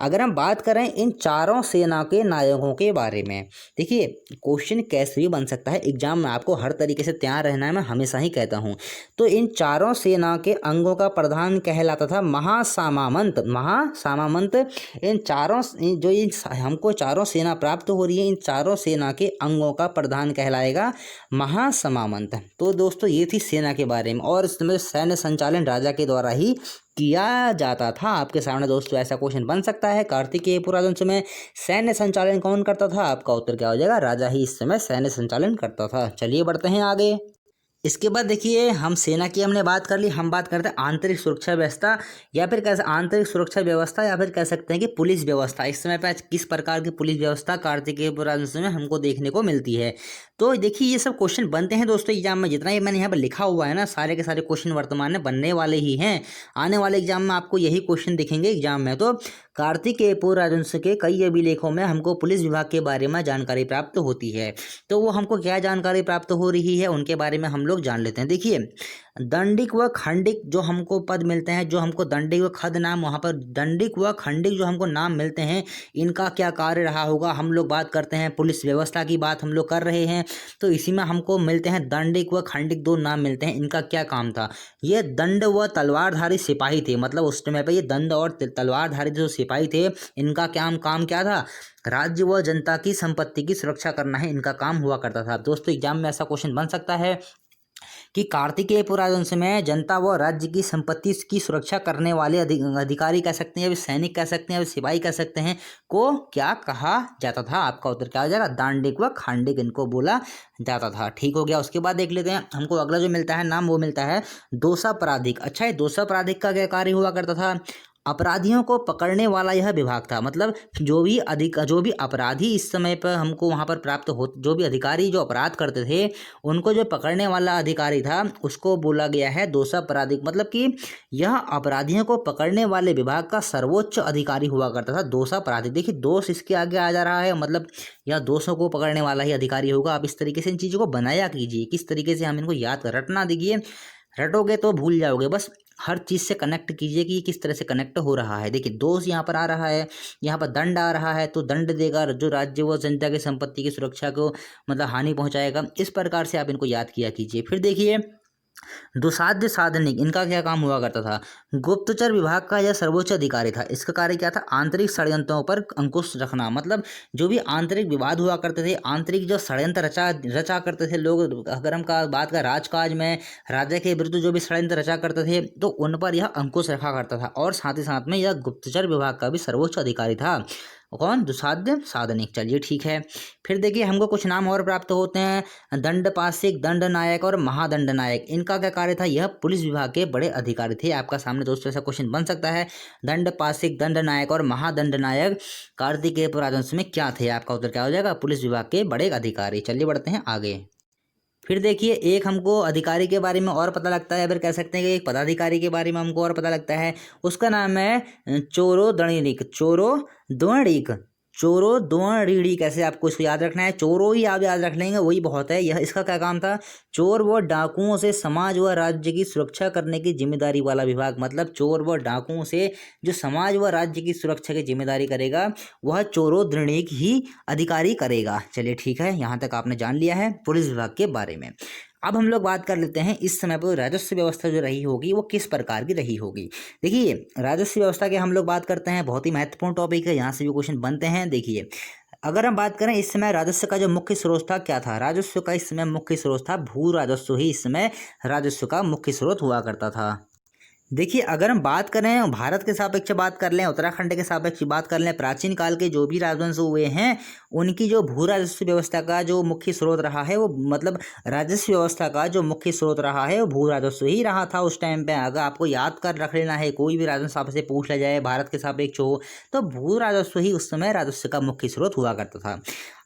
Speaker 1: अगर हम बात करें इन चारों सेना के नायकों के बारे में, देखिए क्वेश्चन कैसे भी बन सकता है एग्जाम में, आपको हर तरीके से तैयार रहना है, मैं हमेशा ही कहता हूँ। तो इन चारों सेना के अंगों का प्रधान कहलाता था महासामामंत। हमको चारों सेना प्राप्त हो रही है, इन चारों सेना के अंगों का प्रधान कहलाएगा महासामामंत। तो दोस्तों ये थी सेना के बारे में, और इसमें सैन्य संचालन राजा के द्वारा ही किया जाता था। आपके सामने दोस्तों ऐसा क्वेश्चन बन सकता है, कार्तिकेय राजवंश में सैन्य संचालन कौन करता था। आपका उत्तर क्या हो जाएगा राजा ही इस समय सैन्य संचालन करता था। चलिए बढ़ते हैं आगे। इसके बाद देखिए हम सेना की हमने बात कर ली, हम बात करते हैं आंतरिक सुरक्षा व्यवस्था, या फिर कैसे आंतरिक सुरक्षा व्यवस्था, या फिर कह सकते हैं कि पुलिस व्यवस्था। इस समय पर किस प्रकार की पुलिस व्यवस्था कार्तिकेय राजवंश में हमको देखने को मिलती है। तो देखिए ये सब क्वेश्चन बनते हैं दोस्तों एग्जाम में, जितना ही मैंने यहाँ पर लिखा हुआ है ना सारे के सारे क्वेश्चन वर्तमान में बनने वाले ही हैं। आने वाले एग्जाम में आपको यही क्वेश्चन दिखेंगे एग्जाम में। तो कार्तिकेय राजवंश के कई अभिलेखों में हमको पुलिस विभाग के बारे में जानकारी प्राप्त होती है। तो वो हमको क्या जानकारी प्राप्त हो रही है उनके बारे में हम लोग जान लेते हैं। देखिए दंडिक व खंडिक जो हमको पद मिलते हैं, जो हमको दंडिक व खद नाम, वहाँ पर दंडिक व खंडिक जो हमको नाम मिलते हैं, इनका क्या कार्य रहा होगा। हम लोग बात करते हैं पुलिस व्यवस्था की बात हम लोग कर रहे हैं, तो इसी में हमको मिलते हैं दंडिक व खंडिक 2 नाम मिलते हैं। इनका क्या काम था, ये दंड व तलवारधारी सिपाही थे, मतलब उस समय पर ये दंड और तलवारधारी जो सिपाही थे इनका काम क्या था, राज्य व जनता की संपत्ति की सुरक्षा करना है, इनका काम हुआ करता था। दोस्तों एग्जाम में ऐसा क्वेश्चन बन सकता है कि कार्तिकेय राजवंश में जनता व राज्य की संपत्ति की सुरक्षा करने वाले अधिकारी कह सकते हैं, या सैनिक कह सकते हैं, या सिपाही कह सकते हैं, को क्या कहा जाता था। आपका उत्तर क्या हो जाएगा दांडिक व खांडिक इनको बोला जाता था। ठीक हो गया। उसके बाद देख लेते हैं हमको अगला जो मिलता है नाम, वो मिलता है दोषापराधिक। अच्छा ये दोषापराधिक का क्या कार्य हुआ करता था, अपराधियों को पकड़ने वाला यह विभाग था। मतलब जो भी अपराधी इस समय पर हमको वहाँ पर प्राप्त हो, जो भी अधिकारी जो अपराध करते थे उनको जो पकड़ने वाला अधिकारी था उसको बोला गया है दोषापराधिक। मतलब कि यह अपराधियों को पकड़ने वाले विभाग का सर्वोच्च अधिकारी हुआ करता था दोषापराधिक। देखिए दोष इसके आगे आ जा रहा है, मतलब यह दोषों को पकड़ने वाला ही अधिकारी होगा। आप इस तरीके से इन चीज़ों को बनाया कीजिए, किस तरीके से हम इनको याद रटना दीजिए, रटोगे तो भूल जाओगे। बस हर चीज़ से कनेक्ट कीजिए कि किस तरह से कनेक्ट हो रहा है। देखिए दोष यहाँ पर आ रहा है, यहाँ पर दंड आ रहा है, तो दंड देगा जो राज्य व जनता की संपत्ति की सुरक्षा को मतलब हानि पहुँचाएगा। इस प्रकार से आप इनको याद किया कीजिए। फिर देखिए दुसाध्य साधनिक इनका क्या काम हुआ करता था? गुप्तचर विभाग का यह सर्वोच्च अधिकारी था। इसका कार्य क्या था? आंतरिक षड्यंत्रों पर अंकुश रखना। मतलब जो भी आंतरिक विवाद हुआ करते थे, आंतरिक जो षड्यंत्र रचा रचा करते थे लोग, अगर हम का बात का राजकाज में राजा के विरुद्ध जो भी षड्यंत्र रचा करते थे तो उन पर यह अंकुश रखा करता था। और साथ ही साथ में यह गुप्तचर विभाग का भी सर्वोच्च अधिकारी था। कौन? दुसाध्य साधनिक। चलिए ठीक है। फिर देखिए हमको कुछ नाम और प्राप्त होते हैं। दंडपाशिक, दंड नायक और महादंड नायक। इनका क्या कार्य था? यह पुलिस विभाग के बड़े अधिकारी थे। आपका सामने दोस्तों ऐसा क्वेश्चन बन सकता है। दंडपाशिक, दंड नायक और महादंड नायक कार्तिकेय राजवंश में क्या थे? आपका उत्तर क्या हो जाएगा? पुलिस विभाग के बड़े अधिकारी। चलिए बढ़ते हैं आगे। फिर देखिए एक हमको अधिकारी के बारे में और पता लगता है, फिर कह सकते हैं कि एक पदाधिकारी के बारे में हमको और पता लगता है। उसका नाम है चोरो दणिक। चोरो द्वणिक। चोरो द्वणिड़ी। कैसे आपको इसको याद रखना है? चोरो ही आप याद रख लेंगे वही बहुत है। यह इसका क्या काम था? चोर व डाकुओं से समाज व राज्य की सुरक्षा करने की जिम्मेदारी वाला विभाग। मतलब चोर व डाकुओं से जो समाज व राज्य की सुरक्षा की जिम्मेदारी करेगा वह चोरो दृणिक ही अधिकारी करेगा। चलिए ठीक है, यहाँ तक आपने जान लिया है पुलिस विभाग के बारे में। अब हम लोग बात कर लेते हैं इस समय पर राजस्व व्यवस्था जो रही होगी वो किस प्रकार की रही होगी। देखिए राजस्व व्यवस्था के हम लोग बात करते हैं, बहुत ही महत्वपूर्ण टॉपिक है, यहाँ से भी क्वेश्चन बनते हैं। देखिए अगर हम बात करें इस समय राजस्व का जो मुख्य स्रोत था क्या था? राजस्व का इस समय मुख्य स्रोत था भू राजस्व ही इस समय राजस्व का मुख्य स्रोत हुआ करता था। देखिए अगर हम बात करें भारत के सापेक्ष बात कर लें, उत्तराखंड के सापेक्ष बात कर लें, प्राचीन काल के जो भी राजवंश हुए हैं उनकी जो भू राजस्व व्यवस्था का जो मुख्य स्रोत रहा है वो मतलब राजस्व व्यवस्था का जो मुख्य स्रोत रहा है वो भू राजस्व ही रहा था उस टाइम पे। अगर आपको याद कर रख लेना है, कोई भी राजवंश आपसे पूछ लिया जाए भारत के सापेक्ष हो तो भू राजस्व ही उस समय राजस्व का मुख्य स्रोत हुआ करता था।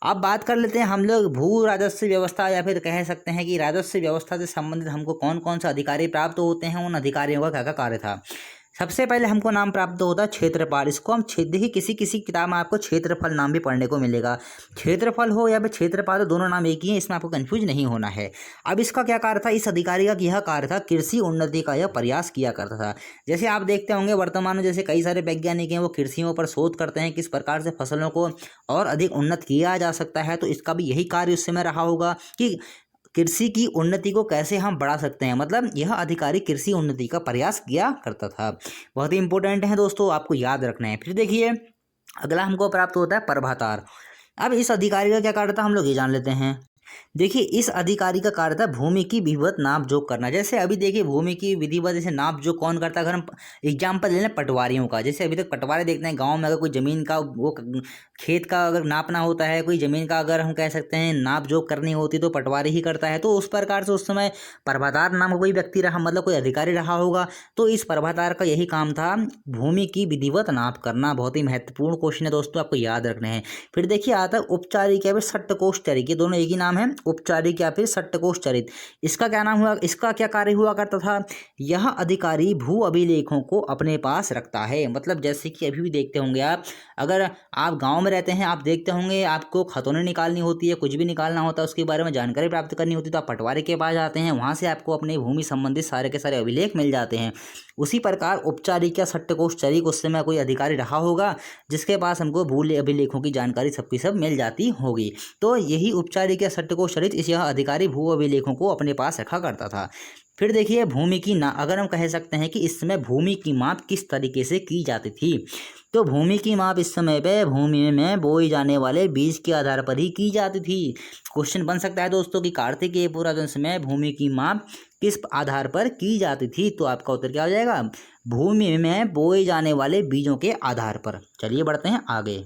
Speaker 1: अब बात कर लेते हैं हम लोग भू राजस्व व्यवस्था या फिर कह सकते हैं कि राजस्व व्यवस्था से संबंधित हमको कौन कौन से अधिकारी प्राप्त होते हैं, उन अधिकारियों का क्या क्या कार्य था। सबसे पहले हमको नाम प्राप्त होता है क्षेत्रपाल। इसको हम देखिए किसी किसी किताब में आपको क्षेत्रफल नाम भी पढ़ने को मिलेगा। क्षेत्रफल हो या फिर क्षेत्रपाल हो, दोनों नाम एक ही है, इसमें आपको कंफ्यूज नहीं होना है। अब इसका क्या कार्य था? इस अधिकारी का यह कार्य था कृषि उन्नति का यह प्रयास किया करता था। जैसे आप देखते होंगे वर्तमान में जैसे कई सारे वैज्ञानिक हैं वो कृषियों पर शोध करते हैं किस प्रकार से फसलों को और अधिक उन्नत किया जा सकता है, तो इसका भी यही कार्य उस समय रहा होगा कि कृषि की उन्नति को कैसे हम बढ़ा सकते हैं। मतलब यह अधिकारी कृषि उन्नति का प्रयास किया करता था। बहुत ही इंपॉर्टेंट है दोस्तों, आपको याद रखना है। फिर देखिए अगला हमको प्राप्त होता है प्रभातार। अब इस अधिकारी का क्या कार्य था हम लोग ये जान लेते हैं। देखिए इस अधिकारी का कार्य था भूमि की विधिवत नाप जोख करना। जैसे अभी देखिए भूमि की विधिवत जैसे नाप जोख कौन करता है? अगर हम एग्जाम्पल ले लें पटवारियों का, जैसे अभी तक पटवारी देखते हैं गांव में अगर कोई ज़मीन का वो खेत का अगर नापना होता है, कोई ज़मीन का अगर हम कह सकते हैं नाप जोख करनी होती तो पटवारी ही करता है। तो उस प्रकार से उस समय प्रभातार नाम का कोई व्यक्ति रहा, मतलब कोई अधिकारी रहा होगा। तो इस प्रभातार का यही काम था भूमि की विधिवत नाप करना। बहुत ही महत्वपूर्ण क्वेश्चन है दोस्तों, आपको याद रखने हैं। फिर देखिए आता है उपचारिक या फिर सट्टकोषचरित, ये दोनों एक ही नाम है, उपचारिक या फिर सट्टकोषचरित। इसका क्या नाम हुआ? इसका क्या कार्य हुआ करता था? यह अधिकारी भू अभिलेखों को अपने पास रखता है। मतलब जैसे कि अभी भी देखते होंगे आप, अगर आप गांव में रहते हैं आप देखते होंगे आपको खतौनी निकालनी होती है, कुछ भी निकालना होता है, उसके बारे में जानकारी प्राप्त करनी होती है तो आप पटवारी के पास जाते हैं, वहां से आपको अपने भूमि संबंधित सारे के सारे अभिलेख मिल जाते हैं। उसी प्रकार उपचारिक या सट्टकोषचरित उस समय कोई अधिकारी रहा होगा जिसके पास हमको भू अभिलेखों की जानकारी सबकी सब मिल जाती होगी। तो यही उपचारिक या सट्टकोषचरित इस यह अधिकारी भू अभिलेखों को अपने पास रखा करता था। फिर देखिए भूमि की अगर हम कह सकते हैं कि इस समय भूमि की माप किस तरीके से की जाती थी, तो भूमि की माप इस समय पे भूमि में बोए जाने वाले बीज के आधार पर ही की जाती थी। क्वेश्चन बन सकता है दोस्तों कि कार्तिकेय पुरावंश में भूमि की माप किस आधार पर की जाती थी, तो आपका उत्तर क्या हो जाएगा? भूमि में बोए जाने वाले बीजों के आधार पर। चलिए बढ़ते हैं आगे।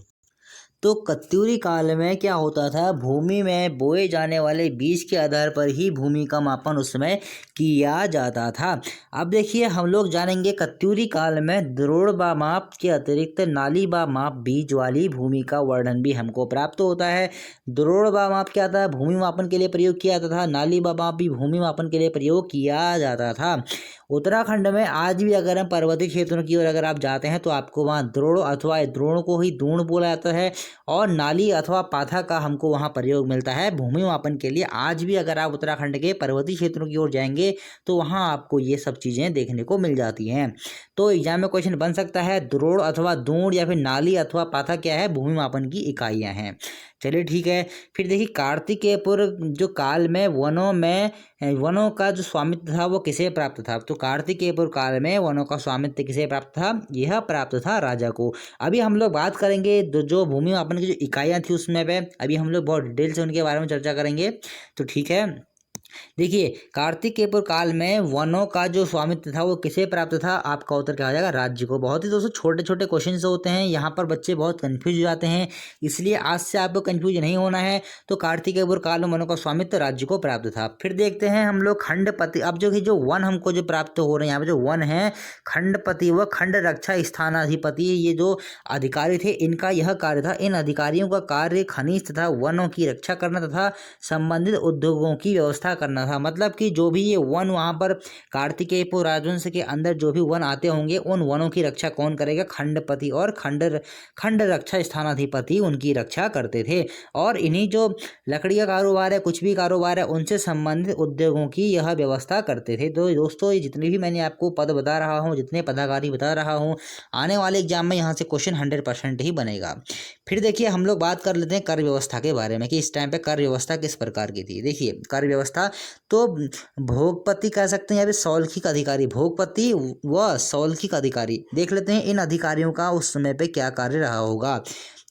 Speaker 1: तो कत्यूरी काल में क्या होता था? भूमि में बोए जाने वाले बीज के आधार पर ही भूमि का मापन उस समय किया जाता था। अब देखिए हम लोग जानेंगे कत्यूरी काल में द्रोण व माप के अतिरिक्त नाली व माप बीज वाली भूमि का वर्णन भी हमको प्राप्त होता है। द्रोण व माप क्या था? भूमि मापन के लिए प्रयोग किया जाता था। नाली व माप भी भूमि मापन के लिए प्रयोग किया जाता था। उत्तराखंड में आज भी अगर हम पर्वतीय क्षेत्रों की ओर अगर आप जाते हैं तो आपको वहाँ द्रोण अथवा द्रोण को ही दूण बोला जाता है और नाली अथवा पाथा का हमको वहाँ प्रयोग मिलता है भूमि मापन के लिए। आज भी अगर आप उत्तराखंड के पर्वतीय क्षेत्रों की ओर जाएंगे तो वहाँ आपको ये सब चीज़ें देखने को मिल जाती हैं। तो एग्जाम में क्वेश्चन बन सकता है द्रोण अथवा दूण या फिर नाली अथवा पाथा क्या है? भूमि मापन की इकाइयाँ हैं। चलिए ठीक है। फिर देखिए कार्तिकेयपुर जो काल में वनों का जो स्वामित्व था वो किसे प्राप्त था? तो कार्तिकेयपुर काल में वनों का स्वामित्व किसे प्राप्त था? यह प्राप्त था राजा को। अभी हम लोग बात करेंगे जो भूमि मापन की जो इकाइयाँ थी उसमें पे अभी हम लोग बहुत डिटेल से उनके बारे में चर्चा करेंगे। तो ठीक है, देखिए कार्तिकेयपुर काल में वनों का जो स्वामित्व था वो किसे प्राप्त था? आपका उत्तर क्या हो जाएगा? राज्य को। बहुत ही दोस्तों छोटे छोटे क्वेश्चन होते हैं, यहाँ पर बच्चे बहुत कंफ्यूज हो जाते हैं, इसलिए आज से आपको कंफ्यूज नहीं होना है। तो कार्तिकेयपुर काल में वनों का स्वामित्व राज्य को प्राप्त था। फिर देखते हैं हम लोग खंडपति। अब जो वन हमको जो प्राप्त हो रहे हैं, यहाँ पे जो वन है खंडपति व खंड रक्षा स्थानाधिपति, ये जो अधिकारी थे इनका यह कार्य था। इन अधिकारियों का कार्य खनिज तथा वनों की रक्षा करना तथा संबंधित उद्योगों की व्यवस्था करना था। मतलब कि जो भी ये वन वहाँ पर कार्तिकेयपुर राजवंश के अंदर जो भी वन आते होंगे उन वनों की रक्षा कौन करेगा? खंडपति और खंड रक्षा स्थानाधिपति उनकी रक्षा करते थे। और इन्हीं जो लकड़ी का कारोबार है, कुछ भी कारोबार है, उनसे संबंधित उद्योगों की यह व्यवस्था करते थे। तो दोस्तों ये जितने भी मैंने आपको पद बता रहा हूँ, जितने पदाधिकारी बता रहा हूँ, आने वाले एग्जाम में यहाँ से क्वेश्चन 100% ही बनेगा। फिर देखिए हम लोग बात कर लेते हैं कर व्यवस्था के बारे में कि इस टाइम पे कर व्यवस्था किस प्रकार की थी। देखिए कर व्यवस्था तो भोगपति कह सकते हैं या फिर सौलखिक अधिकारी, भोगपति व सौलखिक अधिकारी, देख लेते हैं इन अधिकारियों का उस समय पे क्या कार्य रहा होगा।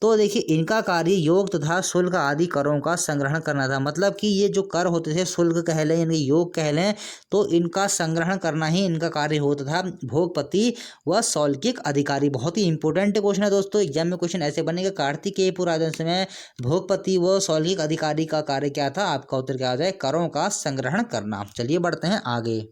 Speaker 1: तो देखिए इनका कार्य योग तथा शुल्क आदि करों का संग्रहण करना था। मतलब कि ये जो कर होते थे, शुल्क कह लें यानी योग कह लें, तो इनका संग्रहण करना ही इनका कार्य होता था। भोगपति व सौलकिक अधिकारी, बहुत ही इंपॉर्टेंट क्वेश्चन है दोस्तों, एग्जाम में क्वेश्चन ऐसे बनेगा। कार्तिकेयपुर राजवंश में भोगपति व सौलकिक अधिकारी का कार्य क्या था? आपका उत्तर क्या हो जाए? करों का संग्रहण करना। चलिए बढ़ते हैं आगे।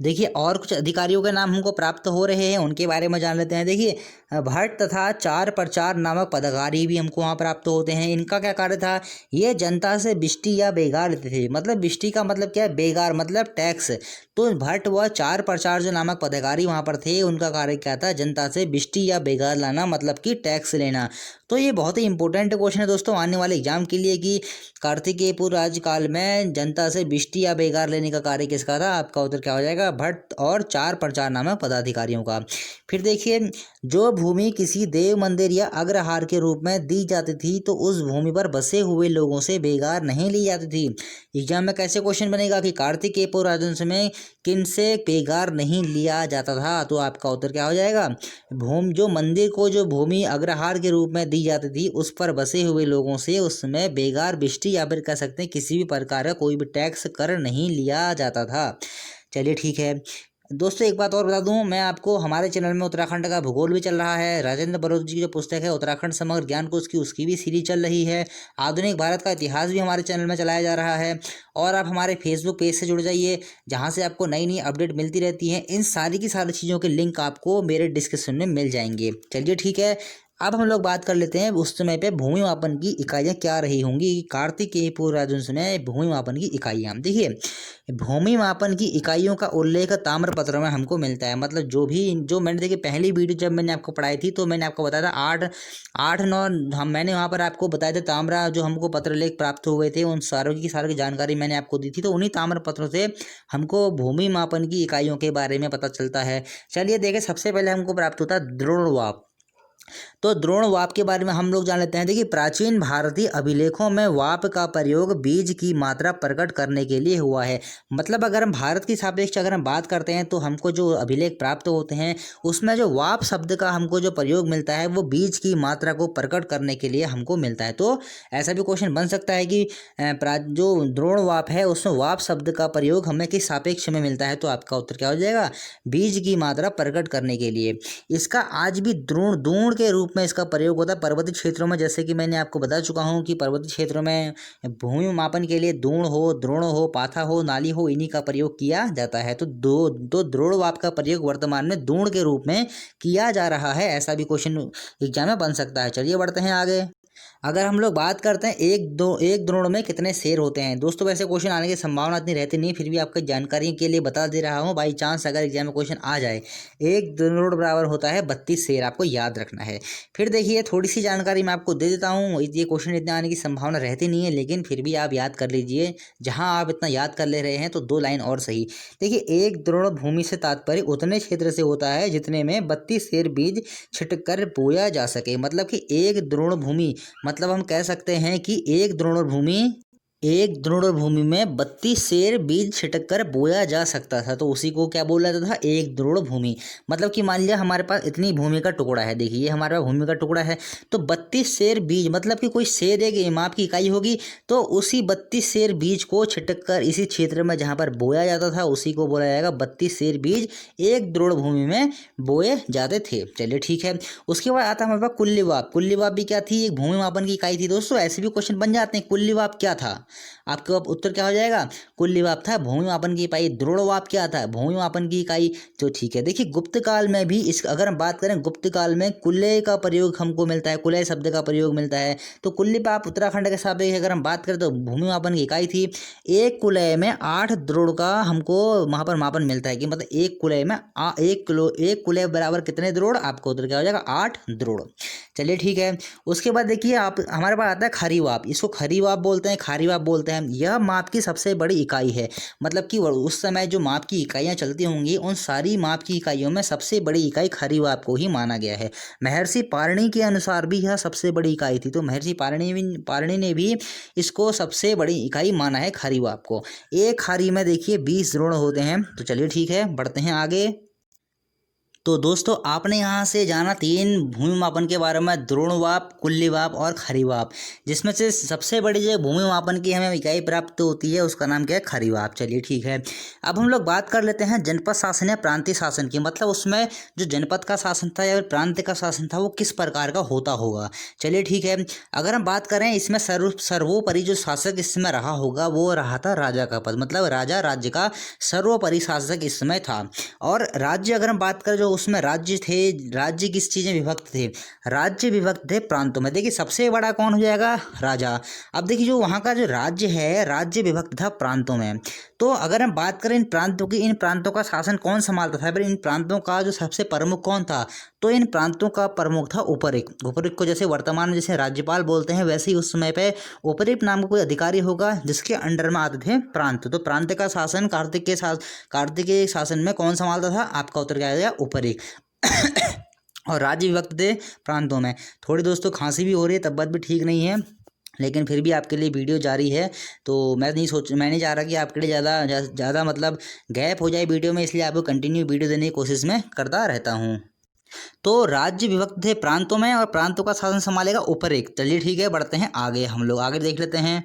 Speaker 1: देखिए और कुछ अधिकारियों के नाम हमको प्राप्त हो रहे हैं, उनके बारे में जान लेते हैं। देखिए भट्ट तथा चार प्रचार नामक पदाधिकारी भी हमको वहाँ प्राप्त होते हैं। इनका क्या कार्य था? ये जनता से बिष्टी या बेगार लेते थे। मतलब बिष्टी का मतलब क्या है? बेगार मतलब टैक्स। तो भट्ट व चार प्रचार जो नामक पदाधिकारी वहाँ पर थे, उनका कार्य क्या था? जनता से बिष्टी या बेगार लाना, मतलब कि टैक्स लेना। तो ये बहुत ही इंपॉर्टेंट क्वेश्चन है दोस्तों आने वाले एग्जाम के लिए कि कार्तिकेयपुर राज्यकाल में जनता से बिष्टी या बेगार लेने का कार्य किसका था? आपका उत्तर क्या हो जाएगा? भट्ट और चार प्रचार नामक पदाधिकारियों का। फिर देखिए जो भूमि किसी देव मंदिर या अग्रहार के रूप में दी जाती थी तो उस भूमि पर बसे हुए लोगों से बेगार नहीं ली जाती थी। एग्जाम में कैसे क्वेश्चन बनेगा कि कार्तिकेयपुर राजवंश में किन से बेगार नहीं लिया जाता था? तो आपका उत्तर क्या हो जाएगा? जो मंदिर को जो भूमि अग्रहार के रूप में दी जाती थी उस पर बसे हुए लोगों से उसमें बेगार बिष्टी या फिर कह सकते हैं किसी भी प्रकार का कोई भी टैक्स कर नहीं लिया जाता था। चलिए ठीक है दोस्तों, एक बात और बता दूं मैं आपको, हमारे चैनल में उत्तराखंड का भूगोल भी चल रहा है। राजेंद्र बरोद जी की जो पुस्तक है उत्तराखंड समग्र ज्ञान कोश की, उसकी भी सीरीज चल रही है। आधुनिक भारत का इतिहास भी हमारे चैनल में चलाया जा रहा है। और आप हमारे फेसबुक पेज से जुड़ जाइए, जहाँ से आपको नई नई अपडेट मिलती रहती है। इन सारी की सारी चीज़ों के लिंक आपको मेरे डिस्क्रिप्शन में मिल जाएंगे। चलिए ठीक है, अब हम लोग बात कर लेते हैं उस समय पे भूमि मापन की इकाइयाँ क्या रही होंगी। कार्तिकेयपुर राजवंश में भूमि मापन की इकाइयाँ, देखिए भूमि मापन की इकाइयों का उल्लेख ताम्रपत्र में हमको मिलता है। मतलब जो मैंने देखिए पहली वीडियो जब मैंने आपको पढ़ाई थी तो मैंने आपको बताया था 8-9 मैंने वहाँ पर आपको बताया था ताम्र जो हमको पत्र लेख प्राप्त हुए थे, उन सारों की जानकारी मैंने आपको दी थी। तो उन्हीं ताम्रपत्रों से हमको भूमि मापन की इकाइयों के बारे में पता चलता है। चलिए देखें, सबसे पहले हमको प्राप्त होता है द्रोणवाप। तो द्रोण वाप के बारे में हम लोग जान लेते हैं। देखिए प्राचीन भारतीय अभिलेखों में वाप का प्रयोग बीज की मात्रा प्रकट करने के लिए हुआ है। मतलब अगर हम भारत की सापेक्ष अगर हम बात करते हैं तो हमको जो अभिलेख प्राप्त होते हैं उसमें जो वाप शब्द का हमको जो प्रयोग मिलता है वो बीज की मात्रा को प्रकट करने के लिए हमको मिलता है। तो ऐसा भी क्वेश्चन बन सकता है कि जो द्रोण वाप है उसमें वाप शब्द का प्रयोग हमें किस सापेक्ष में मिलता है? तो आपका उत्तर क्या हो जाएगा? बीज की मात्रा प्रकट करने के लिए। इसका आज भी दूण के रूप में इसका प्रयोग होता है पर्वतीय क्षेत्रों में। जैसे कि मैंने आपको बता चुका हूं कि पर्वतीय क्षेत्रों में भूमि मापन के लिए दूण हो, द्रोण हो, पाथा हो, नाली हो, इन्हीं का प्रयोग किया जाता है। तो दो द्रोणवाप का प्रयोग वर्तमान में दूण के रूप में किया जा रहा है। ऐसा भी क्वेश्चन एग्जाम में बन सकता है। चलिए बढ़ते हैं आगे। अगर हम लोग बात करते हैं एक द्रोण में कितने शेर होते हैं दोस्तों, वैसे क्वेश्चन आने की संभावना इतनी रहती नहीं, फिर भी आपकी जानकारी के लिए बता दे रहा हूँ। बाई चांस अगर एग्जाम में क्वेश्चन आ जाए, एक द्रोण बराबर होता है 32 शेर, आपको याद रखना है। फिर देखिए थोड़ी सी जानकारी मैं आपको दे देता हूँ। ये क्वेश्चन इतने आने की संभावना रहती नहीं है, लेकिन फिर भी आप याद कर लीजिए। जहाँ आप इतना याद कर ले रहे हैं तो 2 लाइन और सही। देखिए एक द्रोण भूमि से तात्पर्य उतने क्षेत्र से होता है जितने में 32 शेर बीज छिटकर बोया जा सके। मतलब कि एक द्रोण भूमि मतलब हम कह सकते हैं कि एक द्रोण भूमि में 32 सेर बीज छिटक कर बोया जा सकता था, तो उसी को क्या बोला जाता था, एक द्रोण भूमि। मतलब कि मान लिया हमारे पास इतनी भूमि का टुकड़ा है, देखिए ये हमारे पास भूमि का टुकड़ा है, तो 32 सेर बीज, मतलब कि कोई सेर एक माप की इकाई होगी, तो उसी 32 सेर बीज को छिटक कर इसी क्षेत्र में जहाँ पर बोया जाता था उसी को बोला जाएगा 32 सेर बीज एक द्रोण भूमि में बोए जाते थे। चलिए ठीक है। उसके बाद आता है हमारे पास कुल्लीवाप। कुल्लीवाप भी क्या थी, एक भूमि मापन की इकाई थी। दोस्तों ऐसे भी क्वेश्चन बन जाते हैं, कुल्लीवाप क्या था, आपके उत्तर क्या हो जाएगा, कुल्लीवाप था भूमि मापन की इकाई। द्रोणवाप क्या था, भूमि मापन की इकाई। तो ठीक है, देखिए गुप्त काल में भी इस, अगर हम बात करें गुप्त काल में कुल्ले का प्रयोग हमको मिलता है, कुल्ले शब्द का प्रयोग मिलता है। तो कुल्लीवाप उत्तराखंड के सापेक्ष अगर हम बात करें तो भूमि मापन की इकाई थी। एक कुलय में 8 द्रोण का हमको वहाँ पर मापन मिलता है, कि मतलब एक कुलय में एक कुलय बराबर कितने द्रोण, आपको उत्तर क्या हो जाएगा, 8 द्रोण। चलिए ठीक है। उसके बाद देखिए आप, हमारे पास आता है खरीवाप। इसको खरीवाप बोलते हैं, खारीवाप बोलते हैं। यह माप की सबसे बड़ी इकाई है, मतलब कि उस समय जो माप की इकाइयाँ चलती होंगी उन सारी माप की इकाइयों में सबसे बड़ी इकाई खरीवाप को ही माना गया है। महर्षि पाणिनि के अनुसार भी यह सबसे बड़ी इकाई थी, तो महर्षि पाणिनि ने भी इसको सबसे बड़ी इकाई माना है खरीवाप को। एक खारी में देखिए 20 द्रोण होते हैं। तो चलिए ठीक है, बढ़ते हैं आगे। तो दोस्तों आपने यहाँ से जाना 3 भूमि मापन के बारे में, द्रोणवाप, कुल्लीवाप और खरीवाप, जिसमें से सबसे बड़ी जो भूमि मापन की हमें इकाई प्राप्त होती है उसका नाम क्या है, खरीवाप। चलिए ठीक है। अब हम लोग बात कर लेते हैं जनपद शासन या प्रांतीय शासन की, मतलब उसमें जो जनपद का शासन था या प्रांत का शासन था वो किस प्रकार का होता होगा। चलिए ठीक है। अगर हम बात करें इसमें सर्वोपरि जो शासक इसमें रहा होगा वो रहा था राजा का पद, मतलब राजा राज्य का सर्वोपरि शासक इस समय था। और राज्य अगर हम बात करें जो उसमें राज्य थे, राज्य किस चीज़ें विभक्त थे, राज्य विभक्त थे प्रांतों में। देखिए सबसे बड़ा कौन हो जाएगा, राजा। अब देखिए जो वहाँ का जो राज्य है, राज्य विभक्त था प्रांतों में। तो अगर हम बात करें इन प्रांतों की, इन प्रांतों का शासन कौन संभालता था, फिर इन प्रांतों का जो सबसे प्रमुख कौन था, तो इन प्रांतों का प्रमुख था उपरिक। उपरिक को जैसे वर्तमान में जैसे राज्यपाल बोलते हैं, वैसे ही उस समय पे उपरिक नाम का कोई अधिकारी होगा जिसके अंडर में आते थे प्रांत। तो प्रांत का शासन कार्तिकेय शासन में कौन संभालता था, आपका उत्तर क्या आ गया, उपरिक। और राज्य विभक्त थे प्रांतों में। थोड़ी दोस्तों खांसी भी हो रही है, तबीयत भी ठीक नहीं है, लेकिन फिर भी आपके लिए वीडियो जारी है। तो मैं नहीं चाह रहा कि आपके लिए ज़्यादा मतलब गैप हो जाए वीडियो में, इसलिए आपको कंटिन्यू वीडियो देने की कोशिश में करता रहता हूँ। तो राज्य विभक्त थे प्रांतों में और प्रांतों का शासन संभालेगा उपरिक। चलिए ठीक है, बढ़ते हैं आगे, हम लोग आगे देख लेते हैं।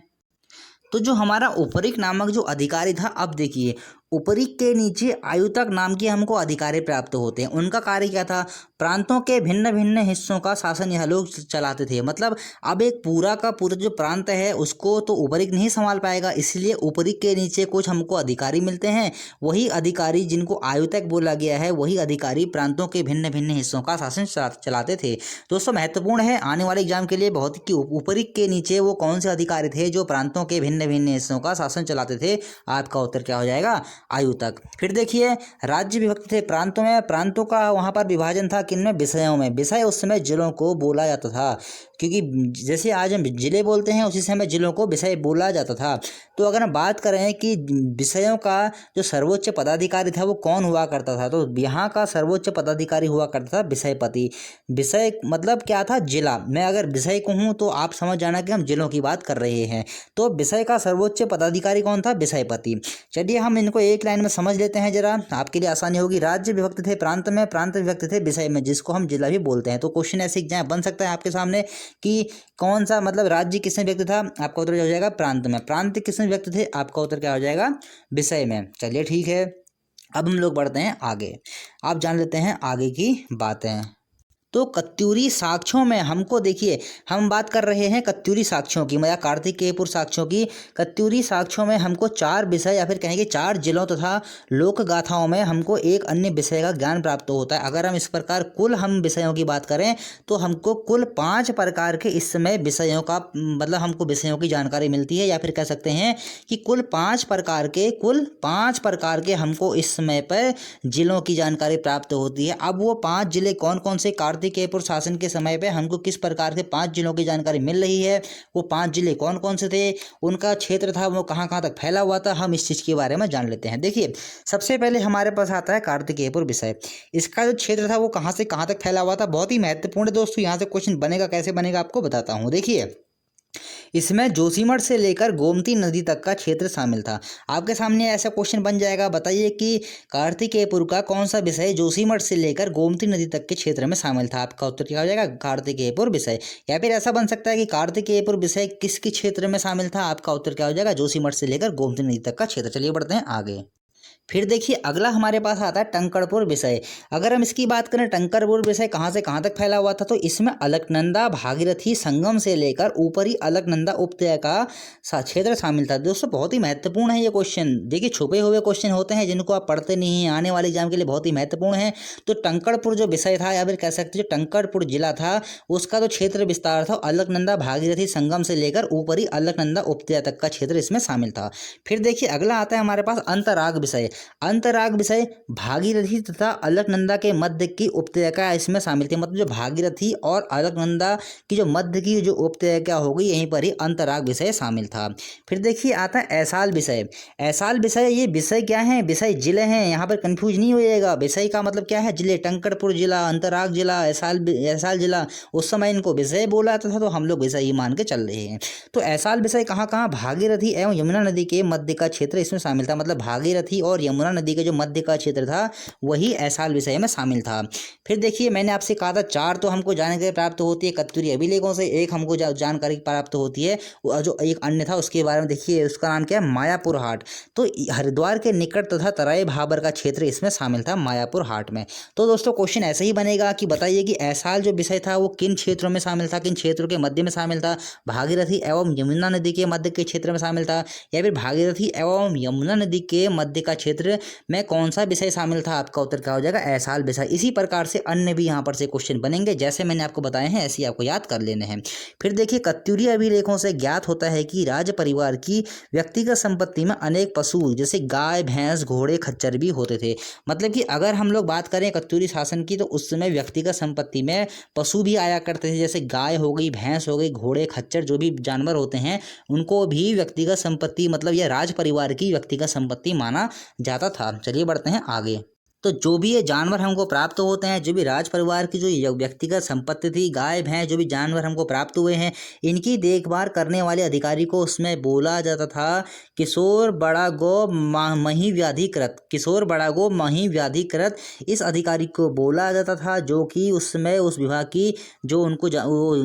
Speaker 1: तो जो हमारा उपरिक नामक जो अधिकारी था, अब देखिए उपरिक के नीचे आयुतक नाम के हमको अधिकारी प्राप्त होते हैं। उनका कार्य क्या था, प्रांतों के भिन्न भिन्न हिस्सों का शासन यह लोग चलाते थे। मतलब अब एक पूरा का पूरा जो प्रांत है उसको तो उपरिक नहीं संभाल पाएगा, इसलिए उपरिक के नीचे कुछ हमको अधिकारी मिलते हैं। वही अधिकारी जिनको आयुतक बोला गया है, वही अधिकारी प्रांतों के भिन्न भिन्न हिस्सों का शासन चलाते थे। दोस्तों महत्वपूर्ण है आने वाले एग्जाम के लिए बहुत, कि उपरिक के नीचे वो कौन से अधिकारी थे जो प्रांतों के भिन्न भिन्न हिस्सों का शासन चलाते थे। आपका उत्तर क्या हो जाएगा, आयुतक। फिर देखिए राज्य विभक्त थे प्रांतों में, प्रांतों का वहाँ पर विभाजन था किन में, विषयों में। विषय उस समय जिलों को बोला जाता था, क्योंकि जैसे आज हम जिले बोलते हैं उसी समय जिलों को विषय बोला जाता था। तो अगर हम बात करें कि विषयों का जो सर्वोच्च पदाधिकारी था वो कौन हुआ करता था, तो यहाँ का सर्वोच्च पदाधिकारी हुआ करता था विषयपति। विषय मतलब क्या था, जिला। मैं अगर विषय कहूँ तो आप समझ जाना कि हम जिलों की बात कर रहे हैं। तो विषय का सर्वोच्च पदाधिकारी कौन था, विषयपति। चलिए हम इनको एक लाइन में समझ लेते हैं जरा, आपके लिए आसानी होगी। राज्य विभक्त थे प्रांत में, प्रांत विभक्त थे विषय में, जिसको हम जिला भी बोलते हैं। तो क्वेश्चन ऐसे एग्जाम बन सकता है आपके सामने कि कौन सा, मतलब राज्य किसमें व्यक्त था, आपका उत्तर हो जाएगा प्रांत में। प्रांत किसमें व्यक्त थे, आपका उत्तर क्या हो जाएगा, विषय में। चलिए ठीक है, अब हम लोग बढ़ते हैं आगे, आप जान लेते हैं आगे की बातें। तो कत्यूरी साक्ष्यों में हमको देखिए, हम बात कर रहे हैं कत्यूरी साक्ष्यों की, या कार्तिकेयपुर साक्ष्यों की। कत्यूरी साक्ष्यों में हमको 4 विषय या फिर कहेंगे 4 जिलों तथा लोक गाथाओं में हमको एक अन्य विषय का ज्ञान प्राप्त होता है। अगर हम इस प्रकार कुल हम विषयों की बात करें तो हमको कुल 5 प्रकार के इस समय विषयों का, मतलब हमको विषयों की जानकारी मिलती है, या फिर कह सकते हैं कि कुल 5 प्रकार के हमको इस समय पर जिलों की जानकारी प्राप्त होती है। अब वो 5 जिले कौन कौन से, कार्तिक कार्तिकेयपुर शासन के समय पे हमको किस प्रकार के 5 जिलों की जानकारी मिल रही है। वो 5 जिले कौन कौन से थे, उनका क्षेत्र था वो कहाँ कहाँ तक फैला हुआ था, हम इस चीज़ के बारे में जान लेते हैं। देखिए सबसे पहले हमारे पास आता है कार्तिकेयपुर विषय। इसका जो क्षेत्र था वो कहाँ से कहाँ तक फैला हुआ था, बहुत ही महत्वपूर्ण है दोस्तों। यहाँ से क्वेश्चन बनेगा, कैसे बनेगा आपको बताता हूँ। देखिए इसमें जोशीमठ से लेकर गोमती नदी तक का क्षेत्र शामिल था। आपके सामने ऐसा क्वेश्चन बन जाएगा, बताइए कि कार्तिकेयपुर का कौन सा विषय जोशीमठ से लेकर गोमती नदी तक के क्षेत्र में शामिल था। आपका उत्तर क्या हो जाएगा, कार्तिकेयपुर विषय। या फिर ऐसा बन सकता है कि कार्तिकेयपुर विषय किसके क्षेत्र में शामिल था। आपका उत्तर क्या हो जाएगा, जोशीमठ से लेकर गोमती नदी तक का क्षेत्र। चलिए बढ़ते हैं आगे। फिर देखिए अगला हमारे पास आता है टंकड़पुर विषय। अगर हम इसकी बात करें, टंकड़पुर विषय कहाँ से कहाँ तक फैला हुआ था, तो इसमें अलकनंदा भागीरथी संगम से लेकर ऊपरी अलकनंदा उपत्यका का क्षेत्र शामिल था। दोस्तों बहुत ही महत्वपूर्ण है ये क्वेश्चन। देखिए छुपे हुए क्वेश्चन होते हैं जिनको आप पढ़ते नहीं हैं, आने वाले एग्जाम के लिए बहुत ही महत्वपूर्ण है। तो टंकड़पुर जो विषय था, या फिर कह सकते जो टंकड़पुर जिला था, उसका जो क्षेत्र विस्तार था अलकनंदा भागीरथी संगम से लेकर ऊपरी अलकनंदा उपत्यका तक का क्षेत्र इसमें शामिल था। फिर देखिए अगला आता है हमारे पास अंतराग विषय। अंतराग विषय भागीरथी तथा अलकनंदा के मध्य की उपत्यका इसमें शामिल थी। मतलब जो भागीरथी और अलकनंदा की जो मध्य की जो उपत्यका होगी, यहीं पर ही अंतराग विषय शामिल था। फिर देखिए आता है ऐसाल विषय। ऐसाल विषय, ये विषय क्या है, विषय जिले हैं, यहाँ पर कंफ्यूज नहीं होइएगा। विषय का मतलब क्या है, जिले। टंकड़पुर जिला, अंतराग जिला, ऐसाल जिला, उस समय इनको विषय बोला जाता था, तो हम लोग विषय ही मान के चल रहे हैं। तो ऐसाल विषय कहाँ कहाँ, भागीरथी एवं यमुना नदी के मध्य का क्षेत्र इसमें शामिल था। मतलब भागीरथी और यमुना नदी के जो मध्य का क्षेत्र था वही ऐसाल विषय में शामिल था। फिर देखिए मैंने आपसे कहा था 4 तो हमको जानकारी प्राप्त होती है कत्यूरी अभिलेखों से, एक हमको जानकारी प्राप्त होती है जो एक अन्य था उसके बारे में। देखिए उसका नाम क्या है, मायापुर हाट। तो हरिद्वार के निकट तथा तराई भाबर का क्षेत्र इसमें शामिल था, मायापुर हाट में। तो दोस्तों क्वेश्चन ऐसे ही बनेगा कि बताइए कि ऐसाल जो विषय था वो किन क्षेत्रों में शामिल था, किन क्षेत्रों के मध्य में शामिल था। भागीरथी एवं यमुना नदी के मध्य के क्षेत्र में शामिल था, या फिर भागीरथी एवं यमुना नदी के मध्य का क्षेत्र में कौन सा विषय शामिल था। आपका उत्तर क्या हो जाएगा, ऐसाल विषय। इसी प्रकार से अन्य भी यहाँ पर से क्वेश्चन बनेंगे, जैसे मैंने आपको बताए हैं ऐसे ही आपको याद कर लेने हैं। फिर देखिए कत्यूरी अभिलेखों से ज्ञात होता है कि राज परिवार की व्यक्तिगत संपत्ति में अनेक पशु जैसे गाय, भैंस, घोड़े, खच्चर भी होते थे। मतलब कि अगर हम लोग बात करें कत्यूरी शासन की, तो उस समय व्यक्तिगत संपत्ति में पशु भी आया करते थे, जैसे गाय हो गई, भैंस हो गई, घोड़े, खच्चर, जो भी जानवर होते हैं उनको भी व्यक्तिगत संपत्ति, मतलब यह राज परिवार की व्यक्तिगत संपत्ति माना जाता था। चलिए बढ़ते हैं आगे। तो जो भी ये जानवर हमको प्राप्त होते हैं, जो भी राज परिवार की जो व्यक्तिगत संपत्ति थी, गाय भैंस, जो भी जानवर हमको प्राप्त हुए हैं, इनकी देखभाल करने वाले अधिकारी को उसमें बोला जाता था किशोर बड़ा गो मही व्याधिकृत। किशोर बड़ा गो मही व्याधिकृत इस अधिकारी को बोला जाता था, जो कि उसमें उस विभाग की जो उनको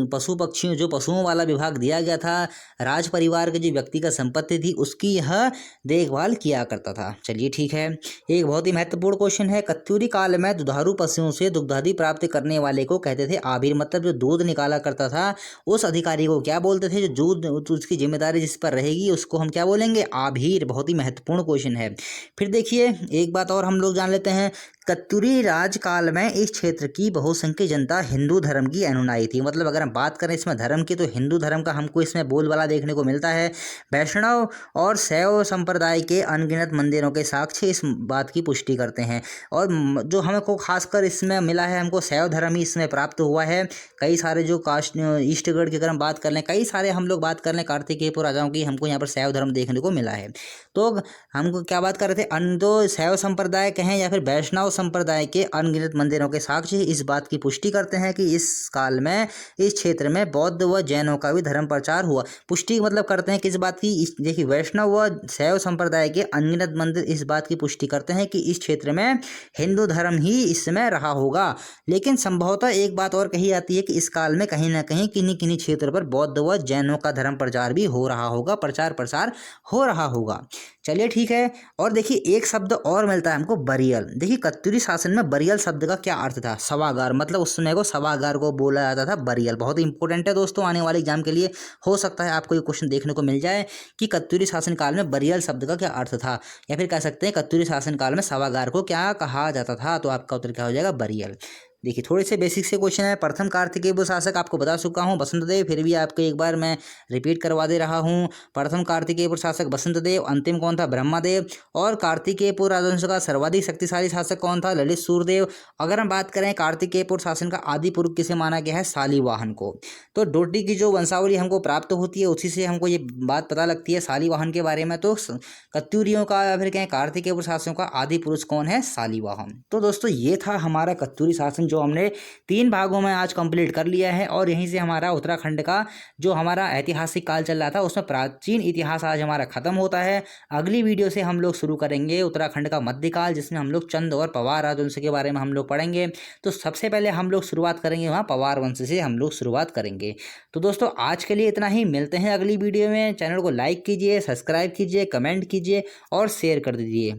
Speaker 1: पशु पक्षियों, जो पशुओं वाला विभाग दिया गया था, राज परिवार की जो व्यक्तिगत संपत्ति थी उसकी यह देखभाल किया करता था। चलिए ठीक है। एक बहुत ही महत्वपूर्ण क्वेश्चन है, कत्यूरी काल में दुधारू पशुओं से दुग्धादि प्राप्त करने वाले को कहते थे आभीर। मतलब जो दूध निकाला करता था उस अधिकारी को क्या बोलते थे, जो दूध उसकी जिम्मेदारी जिस पर रहेगी उसको हम क्या बोलेंगे, आभीर। बहुत ही महत्वपूर्ण क्वेश्चन है। फिर देखिए एक बात और हम लोग जान लेते हैं, कत्यूरी राजकाल में इस क्षेत्र की बहुसंख्यक जनता हिंदू धर्म की अनुयायी थी। मतलब अगर हम बात करें इसमें धर्म की, तो हिंदू धर्म का हमको इसमें बोलबाला देखने को मिलता है। वैष्णव और शैव संप्रदाय के अनगिनत मंदिरों के साक्ष्य इस बात की पुष्टि करते हैं। और जो हमको खासकर इसमें मिला है, हमको शैव धर्म ही इसमें प्राप्त हुआ है। कई सारे जो कास्ट ईस्टगढ़ की अगर हम बात कर लें, कई सारे हम लोग बात कर लें कार्तिकेयपुर राजाओं की, हमको यहाँ पर शैव धर्म देखने को मिला है। तो हमको क्या बात कर रहे थे, जो शैव संप्रदाय कहें या फिर वैष्णव संप्रदाय के अनगिनत मंदिरों के साक्ष्य इस बात की पुष्टि करते हैं कि इस काल में इस क्षेत्र में बौद्ध व जैनों का भी धर्म प्रचार हुआ। पुष्टि मतलब करते हैं किस बात की, देखिए वैष्णव व शैव संप्रदाय के अनगिनत मंदिर इस बात की पुष्टि करते हैं कि इस क्षेत्र में हिंदू धर्म ही इसमें रहा होगा। लेकिन संभवतः एक बात और कही जाती है कि इस काल में कहीं ना कहीं किन्हीं किन्हीं क्षेत्र पर बौद्ध व जैनों का धर्म प्रचार भी हो रहा होगा, प्रचार प्रसार हो रहा होगा। चलिए ठीक है। और देखिए एक शब्द और मिलता है हमको, बरियल। देखिए कत्यूरी शासन में बरियल शब्द का क्या अर्थ था, सभागार। मतलब उस समय को सभागार को बोला जाता था बरियल। बहुत ही इंपॉर्टेंट है दोस्तों, आने वाले एग्जाम के लिए हो सकता है आपको ये क्वेश्चन देखने को मिल जाए कि कत्यूरी शासन काल में बरियल शब्द का क्या अर्थ था, या फिर कह सकते हैं कत्यूरी शासन काल में सभागार को क्या कहा जाता था। तो आपका उत्तर क्या हो जाएगा, बरियल। देखिए थोड़े से बेसिक से क्वेश्चन है। प्रथम कार्तिकेय शासक आपको बता चुका हूँ वसंतदेव, फिर भी आपको एक बार मैं रिपीट करवा दे रहा हूँ। प्रथम कार्तिकेय शासक वसंतदेव, अंतिम कौन था? ब्रह्मदेव। और कार्तिकेयपुर राजवंश का सर्वाधिक शक्तिशाली शासक कौन था? ललित सूर्यदेव। अगर हम बात करें कार्तिकेयपुर शासन का आदि पुरुष किसे माना गया है? शालिवाहन को। तो डोटी की जो वंशावली हमको प्राप्त होती है उसी से हमको ये बात पता लगती है शालिवाहन के बारे में। तो कत्यूरियों का या फिर कहें कार्तिकेय शासकों का आदि पुरुष कौन है? शालिवाहन। तो दोस्तों ये था हमारा कत्यूरी शासन जो हमने 3 भागों में आज कंप्लीट कर लिया है। और यहीं से हमारा उत्तराखंड का जो हमारा ऐतिहासिक काल चल रहा था उसमें प्राचीन इतिहास आज हमारा खत्म होता है। अगली वीडियो से हम लोग शुरू करेंगे उत्तराखंड का मध्यकाल, जिसमें हम लोग चंद और पवार राजवंश के बारे में हम लोग पढ़ेंगे। तो सबसे पहले हम लोग शुरुआत करेंगे वहाँ पवार वंश से हम लोग शुरुआत करेंगे। तो दोस्तों आज के लिए इतना ही, मिलते हैं अगली वीडियो में। चैनल को लाइक कीजिए, सब्सक्राइब कीजिए, कमेंट कीजिए और शेयर कर दीजिए।